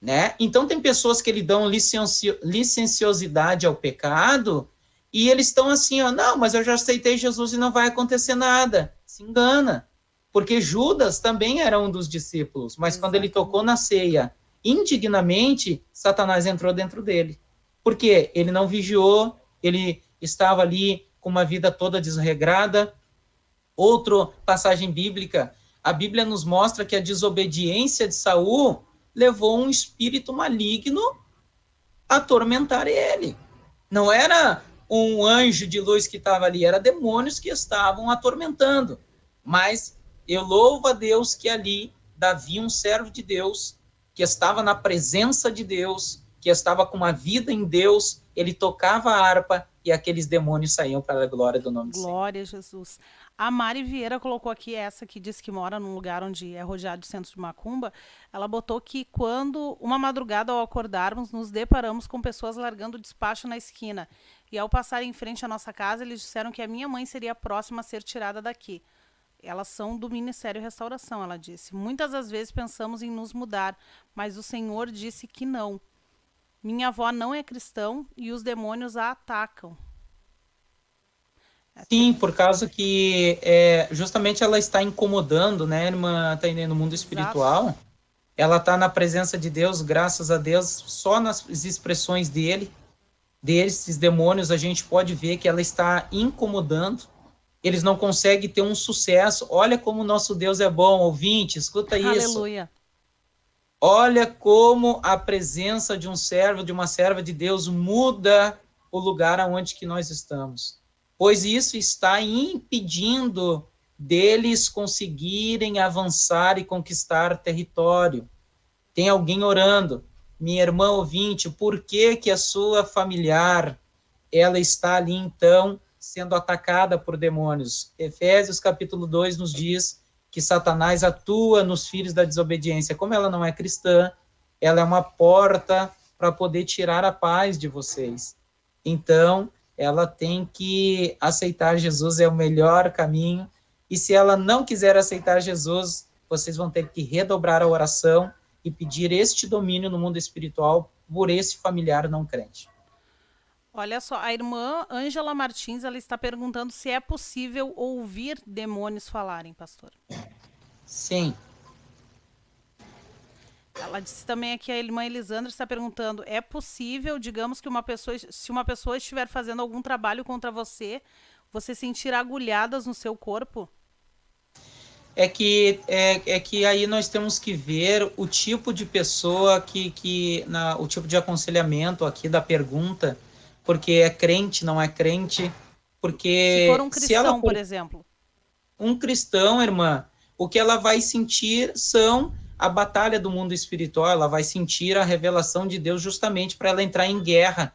né? Então, tem pessoas que lhe dão licenciosidade ao pecado e eles estão assim, ó, não, mas eu já aceitei Jesus e não vai acontecer nada. Se engana. Porque Judas também era um dos discípulos, mas quando ele tocou na ceia indignamente, Satanás entrou dentro dele. Porque ele não vigiou, ele estava ali com uma vida toda desregrada. Outra passagem bíblica, a Bíblia nos mostra que a desobediência de Saul levou um espírito maligno a atormentar ele. Não era um anjo de luz que estava ali, era demônios que estavam atormentando. Mas eu louvo a Deus que ali Davi, um servo de Deus, que estava na presença de Deus, que estava com uma vida em Deus, ele tocava a harpa e aqueles demônios saíam para a glória do nome do Senhor. Glória a Jesus. A Mari Vieira colocou aqui, essa que diz que mora num lugar onde é rodeado de centro de macumba, ela botou que quando, uma madrugada ao acordarmos, nos deparamos com pessoas largando despacho na esquina. E ao passar em frente à nossa casa, eles disseram que a minha mãe seria a próxima a ser tirada daqui. Elas são do Ministério Restauração, ela disse. Muitas das vezes pensamos em nos mudar, mas o Senhor disse que não. Minha avó não é cristã e os demônios a atacam. Sim, por causa que justamente ela está incomodando, né, irmã Tainê, no mundo espiritual. Exato. Ela está na presença de Deus, graças a Deus, só nas expressões desses demônios, a gente pode ver que ela está incomodando. Eles não conseguem ter um sucesso. Olha como o nosso Deus é bom, ouvinte, escuta isso. Aleluia. Olha como a presença de um servo, de uma serva de Deus muda o lugar aonde que nós estamos. Pois isso está impedindo deles conseguirem avançar e conquistar território. Tem alguém orando, minha irmã ouvinte, por que que a sua familiar, ela está ali então sendo atacada por demônios? Efésios capítulo 2 nos diz que Satanás atua nos filhos da desobediência. Como ela não é cristã, ela é uma porta para poder tirar a paz de vocês. Então, ela tem que aceitar Jesus, é o melhor caminho. E se ela não quiser aceitar Jesus, vocês vão ter que redobrar a oração e pedir este domínio no mundo espiritual por esse familiar não crente. Olha só, a irmã Ângela Martins, ela está perguntando se é possível ouvir demônios falarem, pastor. Sim. Ela disse também aqui, a irmã Elisandra está perguntando, é possível, digamos que se uma pessoa estiver fazendo algum trabalho contra você, você sentir agulhadas no seu corpo? É que aí nós temos que ver o tipo de pessoa o tipo de aconselhamento aqui da pergunta, porque é crente, não é crente, porque... Se for um cristão, por exemplo. Um cristão, irmã, o que ela vai sentir são a batalha do mundo espiritual, ela vai sentir a revelação de Deus justamente para ela entrar em guerra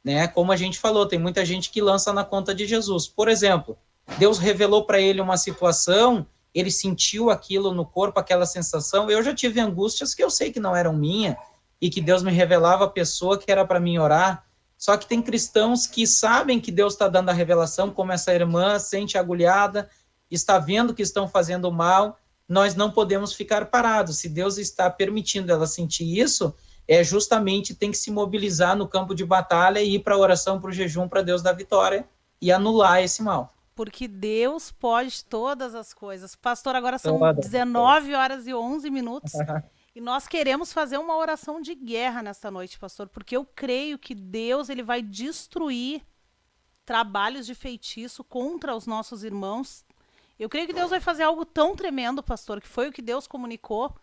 né? Como a gente falou, tem muita gente que lança na conta de Jesus. Por exemplo, Deus revelou para ele uma situação, ele sentiu aquilo no corpo, aquela sensação. Eu já tive angústias que eu sei que não eram minhas e que Deus me revelava a pessoa que era para mim orar. Só que tem cristãos que sabem que Deus está dando a revelação, como essa irmã sente agulhada, está vendo que estão fazendo mal. Nós não podemos ficar parados. Se Deus está permitindo ela sentir isso, justamente tem que se mobilizar no campo de batalha e ir para a oração, para o jejum, para Deus dar vitória e anular esse mal. Porque Deus pode todas as coisas. Pastor, agora são Todas. 19 horas e 11 minutos. E nós queremos fazer uma oração de guerra nesta noite, pastor, porque eu creio que Deus ele vai destruir trabalhos de feitiço contra os nossos irmãos. Eu creio que Deus vai fazer algo tão tremendo, pastor, que foi o que Deus comunicou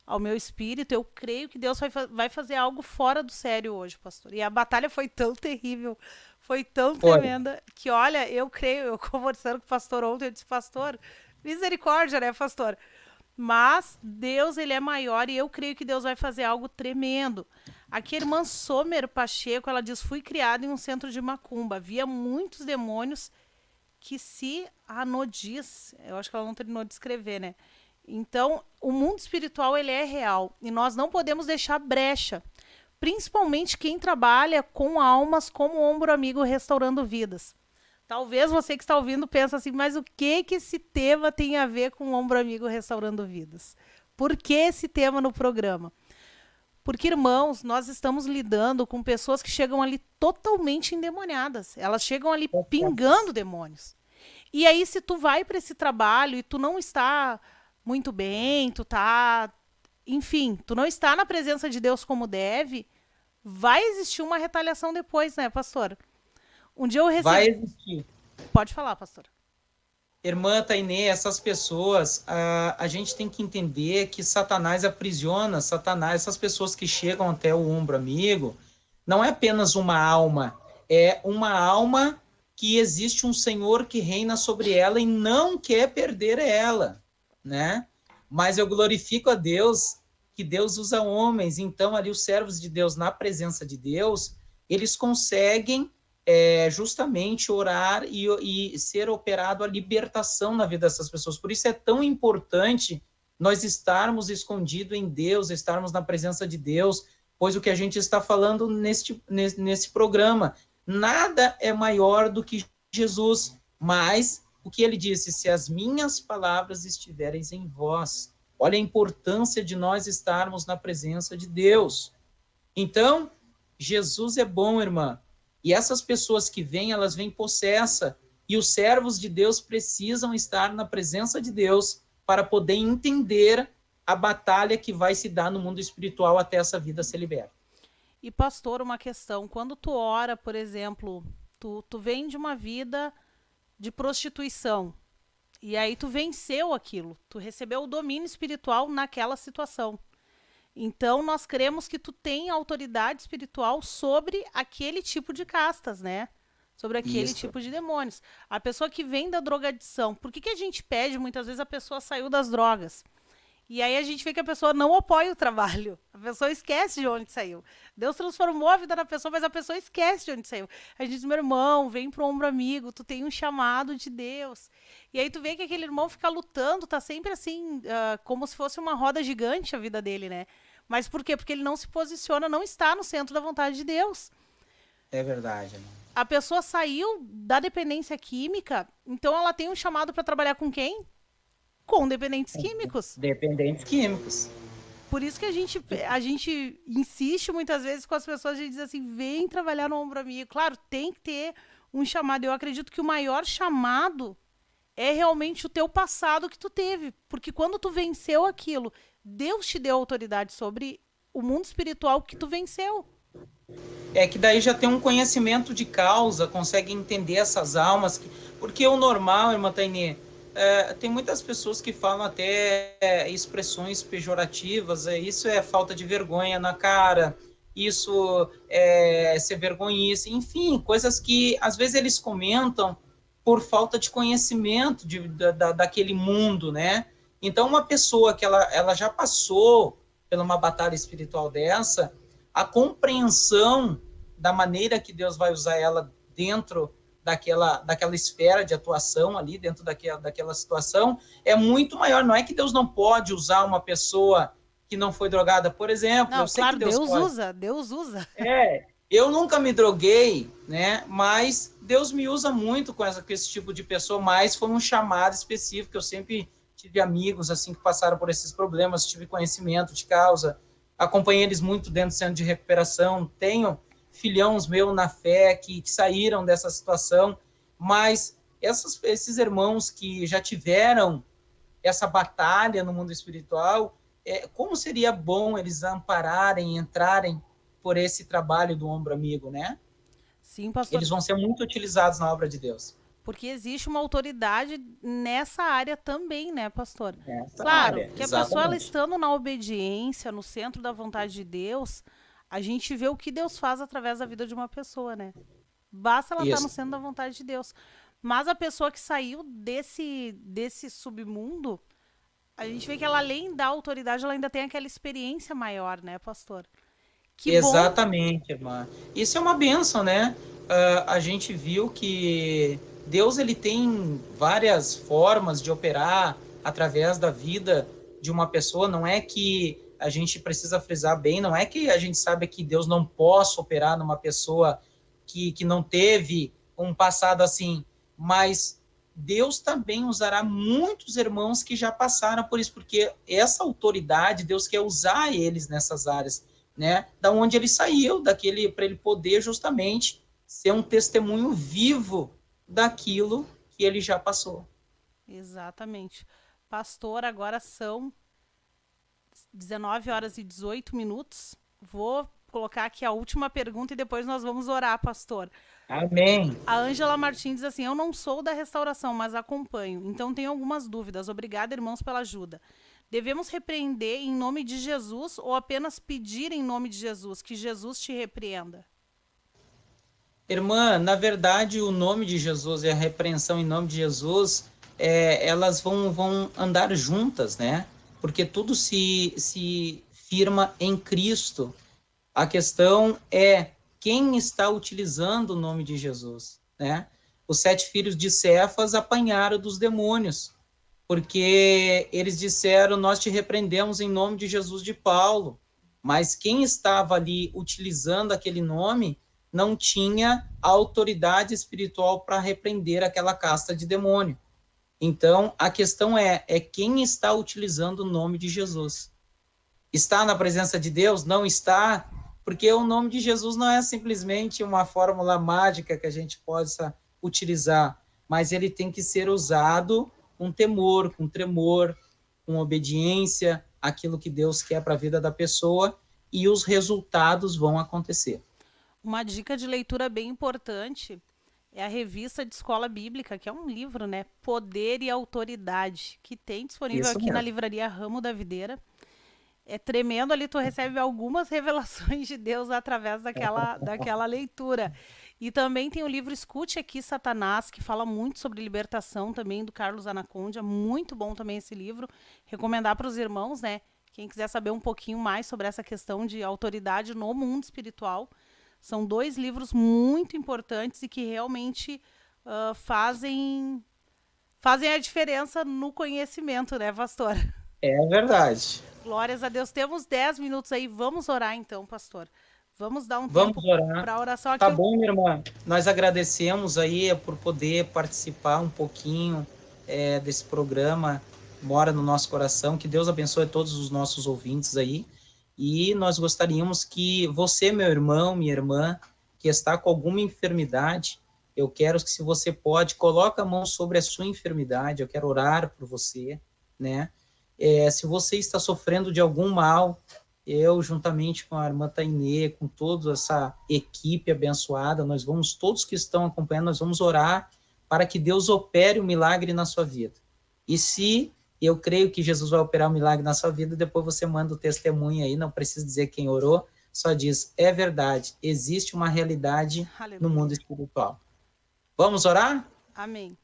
ao meu espírito. Eu creio que Deus vai fazer algo fora do sério hoje, pastor. E a batalha foi tão terrível, foi tão tremenda, que olha, eu creio, eu conversando com o pastor ontem, eu disse, pastor, misericórdia, né, pastor? Mas Deus, ele é maior e eu creio que Deus vai fazer algo tremendo. Aqui a irmã Sommer Pacheco, ela diz, fui criada em um centro de macumba, havia muitos demônios que se anodiz, eu acho que ela não terminou de escrever, né? Então, o mundo espiritual, ele é real e nós não podemos deixar brecha, principalmente quem trabalha com almas como o Ombro Amigo Restaurando Vidas. Talvez você que está ouvindo pense assim, mas o que esse tema tem a ver com o Ombro Amigo Restaurando Vidas? Por que esse tema no programa? Porque, irmãos, nós estamos lidando com pessoas que chegam ali totalmente endemoniadas. Elas chegam ali pingando demônios. E aí, se tu vai para esse trabalho e tu não está muito bem, enfim, tu não está na presença de Deus como deve, vai existir uma retaliação depois, né, pastor? Um dia eu recebi... Vai existir. Pode falar, pastor. Irmã Tainê, essas pessoas, a gente tem que entender que Satanás aprisiona, essas pessoas que chegam até o Ombro Amigo, não é apenas uma alma, é uma alma que existe um Senhor que reina sobre ela e não quer perder ela, né? Mas eu glorifico a Deus, que Deus usa homens, então ali os servos de Deus, na presença de Deus, eles conseguem justamente orar e ser operado a libertação na vida dessas pessoas. Por isso é tão importante nós estarmos escondidos em Deus, estarmos na presença de Deus, pois o que a gente está falando nesse programa, nada é maior do que Jesus, mas o que ele disse, se as minhas palavras estiverem em vós, olha a importância de nós estarmos na presença de Deus. Então, Jesus é bom, irmã. E essas pessoas que vêm, elas vêm possessa. E os servos de Deus precisam estar na presença de Deus para poder entender a batalha que vai se dar no mundo espiritual até essa vida ser liberta. E, pastor, uma questão. Quando tu ora, por exemplo, tu vem de uma vida de prostituição. E aí tu venceu aquilo. Tu recebeu o domínio espiritual naquela situação. Então, nós cremos que tu tem autoridade espiritual sobre aquele tipo de castas, né? Sobre aquele tipo de demônios. A pessoa que vem da drogadição, por que a gente pede, muitas vezes, a pessoa saiu das drogas? E aí a gente vê que a pessoa não apoia o trabalho. A pessoa esquece de onde saiu. Deus transformou a vida da pessoa, mas a pessoa esquece de onde saiu. A gente diz, meu irmão, vem pro Ombro Amigo, tu tem um chamado de Deus. E aí tu vê que aquele irmão fica lutando, tá sempre assim, como se fosse uma roda gigante a vida dele, né? Mas por quê? Porque ele não se posiciona, não está no centro da vontade de Deus. É verdade, irmão. A pessoa saiu da dependência química, então ela tem um chamado para trabalhar com quem? Com dependentes químicos. Dependentes químicos. Por isso que a gente insiste muitas vezes com as pessoas, a gente diz assim, vem trabalhar no Ombro Amigo. Claro, tem que ter um chamado. Eu acredito que o maior chamado é realmente o teu passado que tu teve. Porque quando tu venceu aquilo, Deus te deu autoridade sobre o mundo espiritual que tu venceu. É que daí já tem um conhecimento de causa, consegue entender essas almas. Porque o normal, irmã Tainê, tem muitas pessoas que falam até expressões pejorativas, isso é falta de vergonha na cara, isso é ser vergonhice, enfim, coisas que às vezes eles comentam por falta de conhecimento daquele mundo, né? Então, uma pessoa que ela já passou por uma batalha espiritual dessa, a compreensão da maneira que Deus vai usar ela dentro daquela esfera de atuação ali, dentro daquela situação, é muito maior. Não é que Deus não pode usar uma pessoa que não foi drogada, por exemplo. Não, Eu sei claro, que Deus Deus pode. usa, Deus usa. Eu nunca me droguei, né? Mas Deus me usa muito com esse tipo de pessoa, mas foi um chamado específico. Eu sempre tive amigos assim que passaram por esses problemas, tive conhecimento de causa, acompanhei eles muito dentro do centro de recuperação, tenho filhãos meus na fé que saíram dessa situação, mas esses irmãos que já tiveram essa batalha no mundo espiritual, como seria bom eles ampararem, entrarem por esse trabalho do ombro amigo, né? Sim, pastor. Eles vão ser muito utilizados na obra de Deus. Porque existe uma autoridade nessa área também, né, pastor? Nessa Claro, área, que a pessoa, ela exatamente. estando na obediência, no centro da vontade de Deus, a gente vê o que Deus faz através da vida de uma pessoa, né? Basta ela estar no Isso. centro da vontade de Deus. Mas a pessoa que saiu desse submundo, a gente vê que ela, além da autoridade, ela ainda tem aquela experiência maior, né, pastor? Que bom. Exatamente, irmã. Isso é uma bênção, né? A gente viu que Deus ele tem várias formas de operar através da vida de uma pessoa. Não é que a gente precisa frisar bem, não é que a gente sabe que Deus não possa operar numa pessoa que não teve um passado assim, mas Deus também usará muitos irmãos que já passaram por isso, porque essa autoridade, Deus quer usar eles nessas áreas, né? Da onde ele saiu, daquele, para ele poder justamente ser um testemunho vivo daquilo que ele já passou. Exatamente. Pastor, agora são 19 horas e 18 minutos. Vou colocar aqui a última pergunta e depois nós vamos orar, pastor. Amém. A Ângela Martins diz assim: eu não sou da restauração, mas acompanho, então tenho algumas dúvidas. Obrigada, irmãos, pela ajuda. Devemos repreender em nome de Jesus ou apenas pedir em nome de Jesus, que Jesus te repreenda? Irmã, na verdade, o nome de Jesus e a repreensão em nome de Jesus, elas vão andar juntas, né? Porque tudo se firma em Cristo. A questão é quem está utilizando o nome de Jesus, né? Os 7 filhos de Cefas apanharam dos demônios, porque eles disseram, nós te repreendemos em nome de Jesus de Paulo, mas quem estava ali utilizando aquele nome não tinha autoridade espiritual para repreender aquela casta de demônio. Então, a questão é quem está utilizando o nome de Jesus. Está na presença de Deus? Não está, porque o nome de Jesus não é simplesmente uma fórmula mágica que a gente possa utilizar, mas ele tem que ser usado com temor, com tremor, com obediência, aquilo que Deus quer para a vida da pessoa, e os resultados vão acontecer. Uma dica de leitura bem importante é a revista de escola bíblica, que é um livro, né? Poder e Autoridade, que tem disponível Isso aqui na mesmo. livraria Ramo da Videira. É tremendo ali, tu recebe algumas revelações de Deus através daquela leitura. E também tem o livro Escute Aqui, Satanás, que fala muito sobre libertação também, do Carlos Anacondia. Muito bom também esse livro. Recomendar para os irmãos, né? Quem quiser saber um pouquinho mais sobre essa questão de autoridade no mundo espiritual. São 2 livros muito importantes e que realmente fazem a diferença no conhecimento, né, pastor? É verdade. Glórias a Deus. Temos 10 minutos aí. Vamos orar então, pastor. Vamos dar um Vamos tempo orar. para oração aqui. Tá bom, minha irmã. Nós agradecemos aí por poder participar um pouquinho desse programa. Mora no nosso coração. Que Deus abençoe todos os nossos ouvintes aí. E nós gostaríamos que você, meu irmão, minha irmã, que está com alguma enfermidade, eu quero que, se você pode, coloque a mão sobre a sua enfermidade. Eu quero orar por você, né? Se você está sofrendo de algum mal, eu, juntamente com a irmã Tainê, com toda essa equipe abençoada, nós vamos, todos que estão acompanhando, nós vamos orar para que Deus opere o milagre na sua vida. E se eu creio que Jesus vai operar um milagre na sua vida, depois você manda o testemunho aí, não precisa dizer quem orou, só diz, é verdade, existe uma realidade no mundo espiritual. Vamos orar? Amém.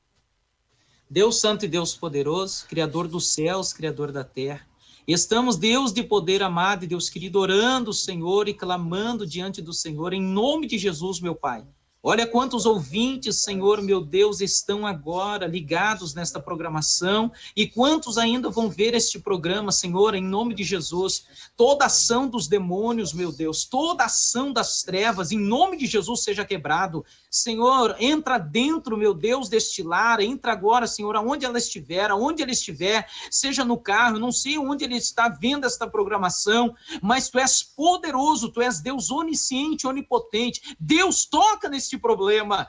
Deus santo e Deus poderoso, Criador dos céus, Criador da terra, Estamos, Deus de poder amado e Deus querido, orando, Senhor, e clamando diante do Senhor, em nome de Jesus, meu Pai. Olha quantos ouvintes, Senhor, meu Deus, estão agora ligados nesta programação e quantos ainda vão ver este programa, Senhor, em nome de Jesus. Toda ação dos demônios, meu Deus, toda ação das trevas, em nome de Jesus, seja quebrado. Senhor, entra dentro, meu Deus, deste lar, entra agora, Senhor, aonde ela estiver, aonde ele estiver, seja no carro, não sei onde ele está vendo esta programação, mas Tu és poderoso, Tu és Deus onisciente, onipotente. Deus, toca neste problema.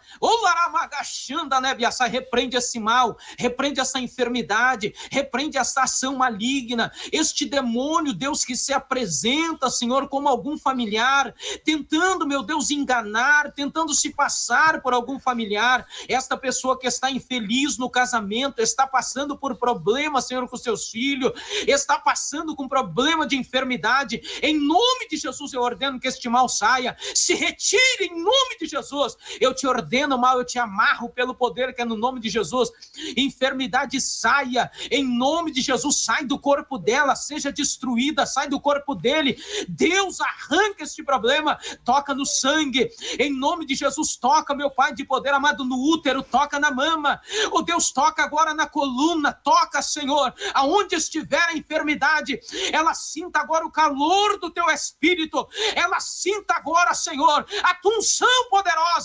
Repreende esse mal, repreende essa enfermidade, repreende essa ação maligna, este demônio, Deus, que se apresenta, Senhor, como algum familiar, tentando, meu Deus, enganar, tentando se passar por algum familiar, esta pessoa que está infeliz no casamento, está passando por problemas, Senhor, com seus filhos, está passando com problema de enfermidade, em nome de Jesus eu ordeno que este mal saia, se retire em nome de Jesus. Eu te ordeno, mal, eu te amarro pelo poder que é no nome de Jesus. Enfermidade saia, em nome de Jesus, sai do corpo dela, seja destruída, sai do corpo dele. Deus, arranca este problema, toca no sangue, em nome de Jesus, toca, meu Pai de poder amado, no útero, toca na mama. Oh Deus, toca agora na coluna, toca, Senhor, aonde estiver a enfermidade, ela sinta agora o calor do teu Espírito, ela sinta agora, Senhor, a tua unção poderosa.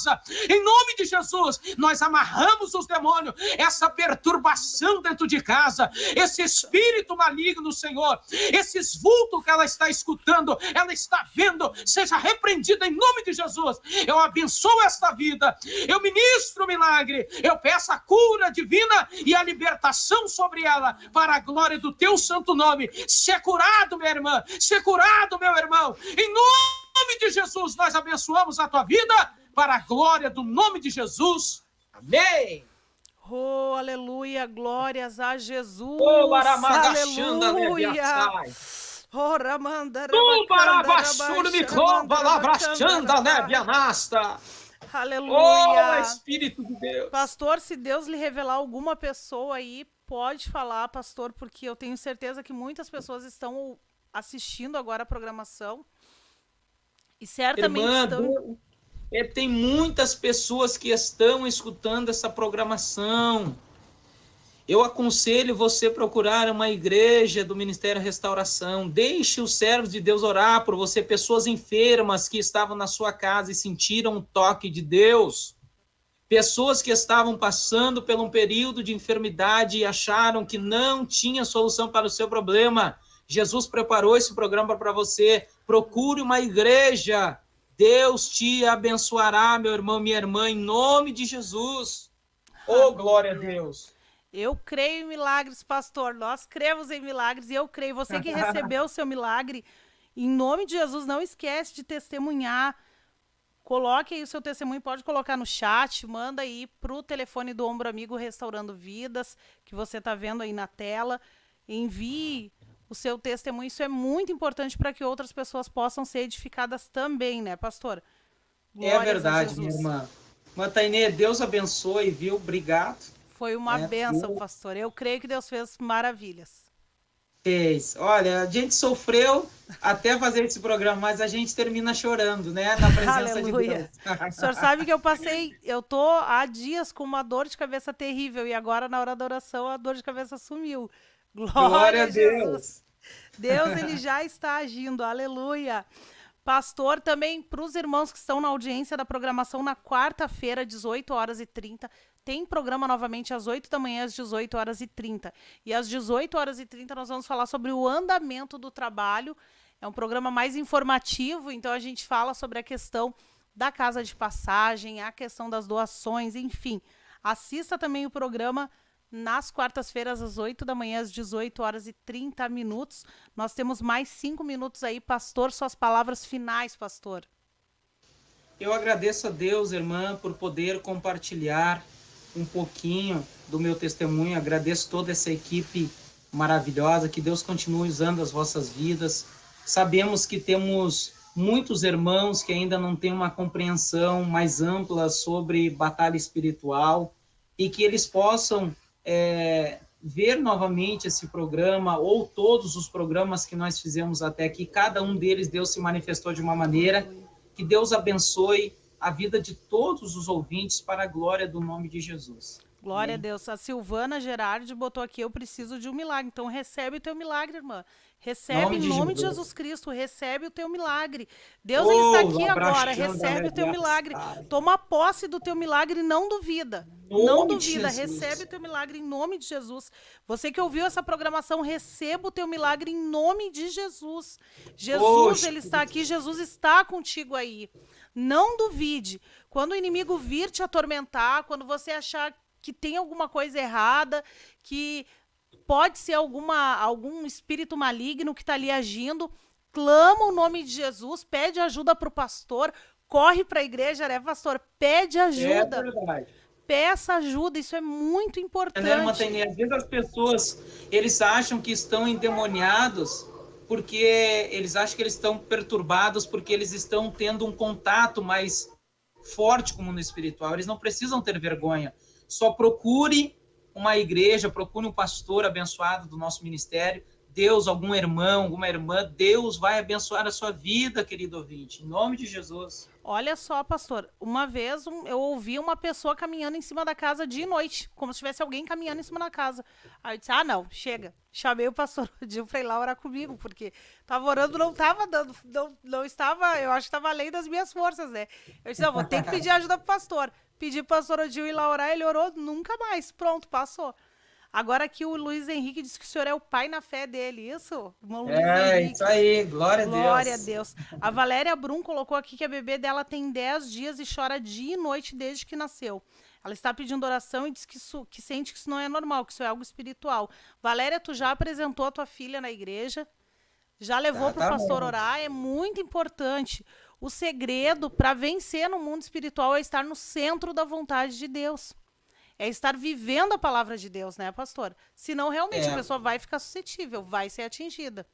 Em nome de Jesus, nós amarramos os demônios, essa perturbação dentro de casa, esse espírito maligno, Senhor, esses vultos que ela está escutando, ela está vendo, seja repreendida em nome de Jesus. Eu abençoo esta vida, eu ministro o milagre, eu peço a cura divina e a libertação sobre ela, para a glória do teu santo nome. Ser curado, minha irmã, ser curado, meu irmão, em nome de Jesus, nós abençoamos a tua vida, para a glória do nome de Jesus. Amém. Oh, aleluia, glórias a Jesus. Oh, baramagachanda, aleluia. nebiaçai. Oh, ramanda, Tu barabachur me clomba, lavrachanda, nebianasta. Aleluia. Oh, Espírito de Deus. Pastor, se Deus lhe revelar alguma pessoa aí, pode falar, pastor, porque eu tenho certeza que muitas pessoas estão assistindo agora a programação e certamente estão... Tem muitas pessoas que estão escutando essa programação. Eu aconselho você procurar uma igreja do Ministério Restauração. Deixe os servos de Deus orar por você, pessoas enfermas que estavam na sua casa e sentiram o toque de Deus. Pessoas que estavam passando por um período de enfermidade e acharam que não tinha solução para o seu problema. Jesus preparou esse programa para você. Procure uma igreja. Deus te abençoará, meu irmão, minha irmã, em nome de Jesus. Oh, glória a Deus. Eu creio em milagres, pastor. Nós cremos em milagres e eu creio. Você que recebeu o seu milagre, em nome de Jesus, não esquece de testemunhar. Coloque aí o seu testemunho, pode colocar no chat, manda aí pro telefone do Ombro Amigo Restaurando Vidas, que você está vendo aí na tela. Envie o seu testemunho, isso é muito importante para que outras pessoas possam ser edificadas também, né, pastor? Glórias, é verdade, minha irmã. Tainê, Deus abençoe, viu? Obrigado. Foi uma bênção, pastor. Eu creio que Deus fez maravilhas. Fez. Olha, a gente sofreu até fazer esse programa, mas a gente termina chorando, né? Na presença de Deus. O senhor sabe que eu tô há dias com uma dor de cabeça terrível e agora na hora da oração a dor de cabeça sumiu. Glória a Deus. Deus, ele já está agindo. Aleluia. Pastor, também para os irmãos que estão na audiência da programação na quarta-feira, 18h30, tem programa novamente às 8 da manhã, às 18h30. E às 18h30 nós vamos falar sobre o andamento do trabalho. É um programa mais informativo, então a gente fala sobre a questão da casa de passagem, a questão das doações, enfim. Assista também o programa nas quartas-feiras, às 8 da manhã, às 18h30. Nós temos mais 5 minutos aí. Pastor, suas palavras finais, pastor. Eu agradeço a Deus, irmã, por poder compartilhar um pouquinho do meu testemunho. Agradeço toda essa equipe maravilhosa. Que Deus continue usando as vossas vidas. Sabemos que temos muitos irmãos que ainda não têm uma compreensão mais ampla sobre batalha espiritual e que eles possam ver novamente esse programa ou todos os programas que nós fizemos até aqui, cada um deles Deus se manifestou de uma maneira. Que Deus abençoe a vida de todos os ouvintes para a glória do nome de Jesus. Glória Amém. a Deus. A Silvana Gerardi botou aqui, eu preciso de um milagre. Então recebe o teu milagre, irmã. Recebe em nome de Jesus Cristo, recebe o teu milagre. Deus ele está aqui agora, recebe o teu milagre. Toma posse do teu milagre e não duvida. Não duvida, recebe o teu milagre em nome de Jesus. Você que ouviu essa programação, receba o teu milagre em nome de Jesus. Jesus, ele está aqui, Jesus está contigo aí. Não duvide. Quando o inimigo vir te atormentar, quando você achar que tem alguma coisa errada, que pode ser algum espírito maligno que está ali agindo, clama o nome de Jesus, pede ajuda para o pastor, corre para a igreja, né, pastor? Pede ajuda. É verdade. Peça ajuda, isso é muito importante. Às vezes as pessoas, eles acham que estão endemoniados porque eles acham que eles estão perturbados porque eles estão tendo um contato mais forte com o mundo espiritual. Eles não precisam ter vergonha. Só procure uma igreja, procure um pastor abençoado do nosso ministério. Deus, algum irmão, alguma irmã, Deus vai abençoar a sua vida, querido ouvinte, em nome de Jesus. Olha só, pastor, uma vez eu ouvi uma pessoa caminhando em cima da casa de noite, como se tivesse alguém caminhando em cima da casa. Aí eu disse, não, chega. Chamei o pastor Odil para ir lá orar comigo, porque estava orando, não estava dando, não estava, eu acho que estava além das minhas forças, né? Eu disse, vou ter que pedir ajuda pro pastor. Pedi pro pastor Odil ir lá orar, ele orou, nunca mais, pronto, passou. Agora aqui o Luiz Henrique disse que o senhor é o pai na fé dele, isso? Isso aí, glória a Deus. Glória a Deus. A Valéria Brum colocou aqui que a bebê dela tem 10 dias e chora dia e noite desde que nasceu. Ela está pedindo oração e diz que sente que isso não é normal, que isso é algo espiritual. Valéria, tu já apresentou a tua filha na igreja? Já levou para o pastor orar? É muito importante. O segredo para vencer no mundo espiritual é estar no centro da vontade de Deus. É estar vivendo a palavra de Deus, né, pastor? Senão, realmente, a pessoa vai ficar suscetível, vai ser atingida.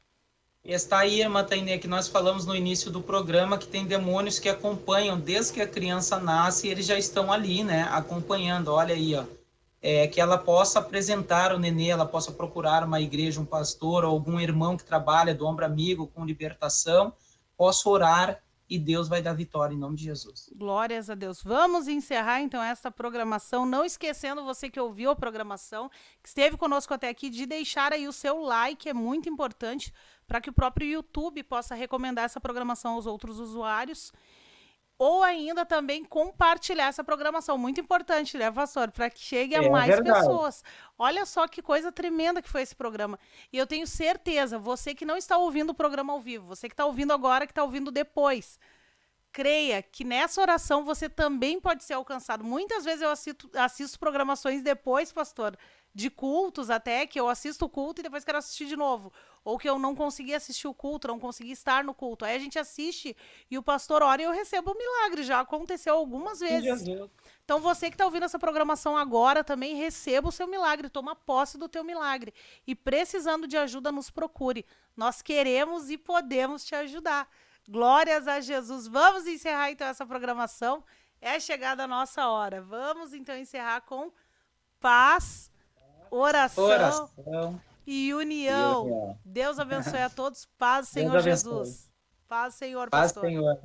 Está aí, irmã Tainê, que nós falamos no início do programa, que tem demônios que acompanham desde que a criança nasce, eles já estão ali, né, acompanhando. Olha aí, ó. Que ela possa apresentar o nenê, ela possa procurar uma igreja, um pastor, ou algum irmão que trabalha do ombro amigo com libertação, possa orar e Deus vai dar vitória em nome de Jesus. Glórias a Deus. Vamos encerrar então esta programação, não esquecendo você que ouviu a programação, que esteve conosco até aqui, de deixar aí o seu like, é muito importante para que o próprio YouTube possa recomendar essa programação aos outros usuários. Ou ainda também compartilhar essa programação. Muito importante, né, pastor? Para que chegue a mais pessoas. Olha só que coisa tremenda que foi esse programa. E eu tenho certeza, você que não está ouvindo o programa ao vivo, você que está ouvindo agora, que está ouvindo depois, creia que nessa oração você também pode ser alcançado. Muitas vezes eu assisto programações depois, pastor, de cultos até, que eu assisto o culto e depois quero assistir de novo. Ou que eu não consegui assistir o culto, não consegui estar no culto. Aí a gente assiste e o pastor ora e eu recebo um milagre. Já aconteceu algumas vezes. Então você que está ouvindo essa programação agora também receba o seu milagre, toma posse do teu milagre. E precisando de ajuda, nos procure. Nós queremos e podemos te ajudar. Glórias a Jesus. Vamos encerrar então essa programação. É chegada a nossa hora. Vamos então encerrar com paz, oração. E união. Deus abençoe a todos. Paz, Senhor Jesus. Paz, Senhor, pastor. Paz, Senhor.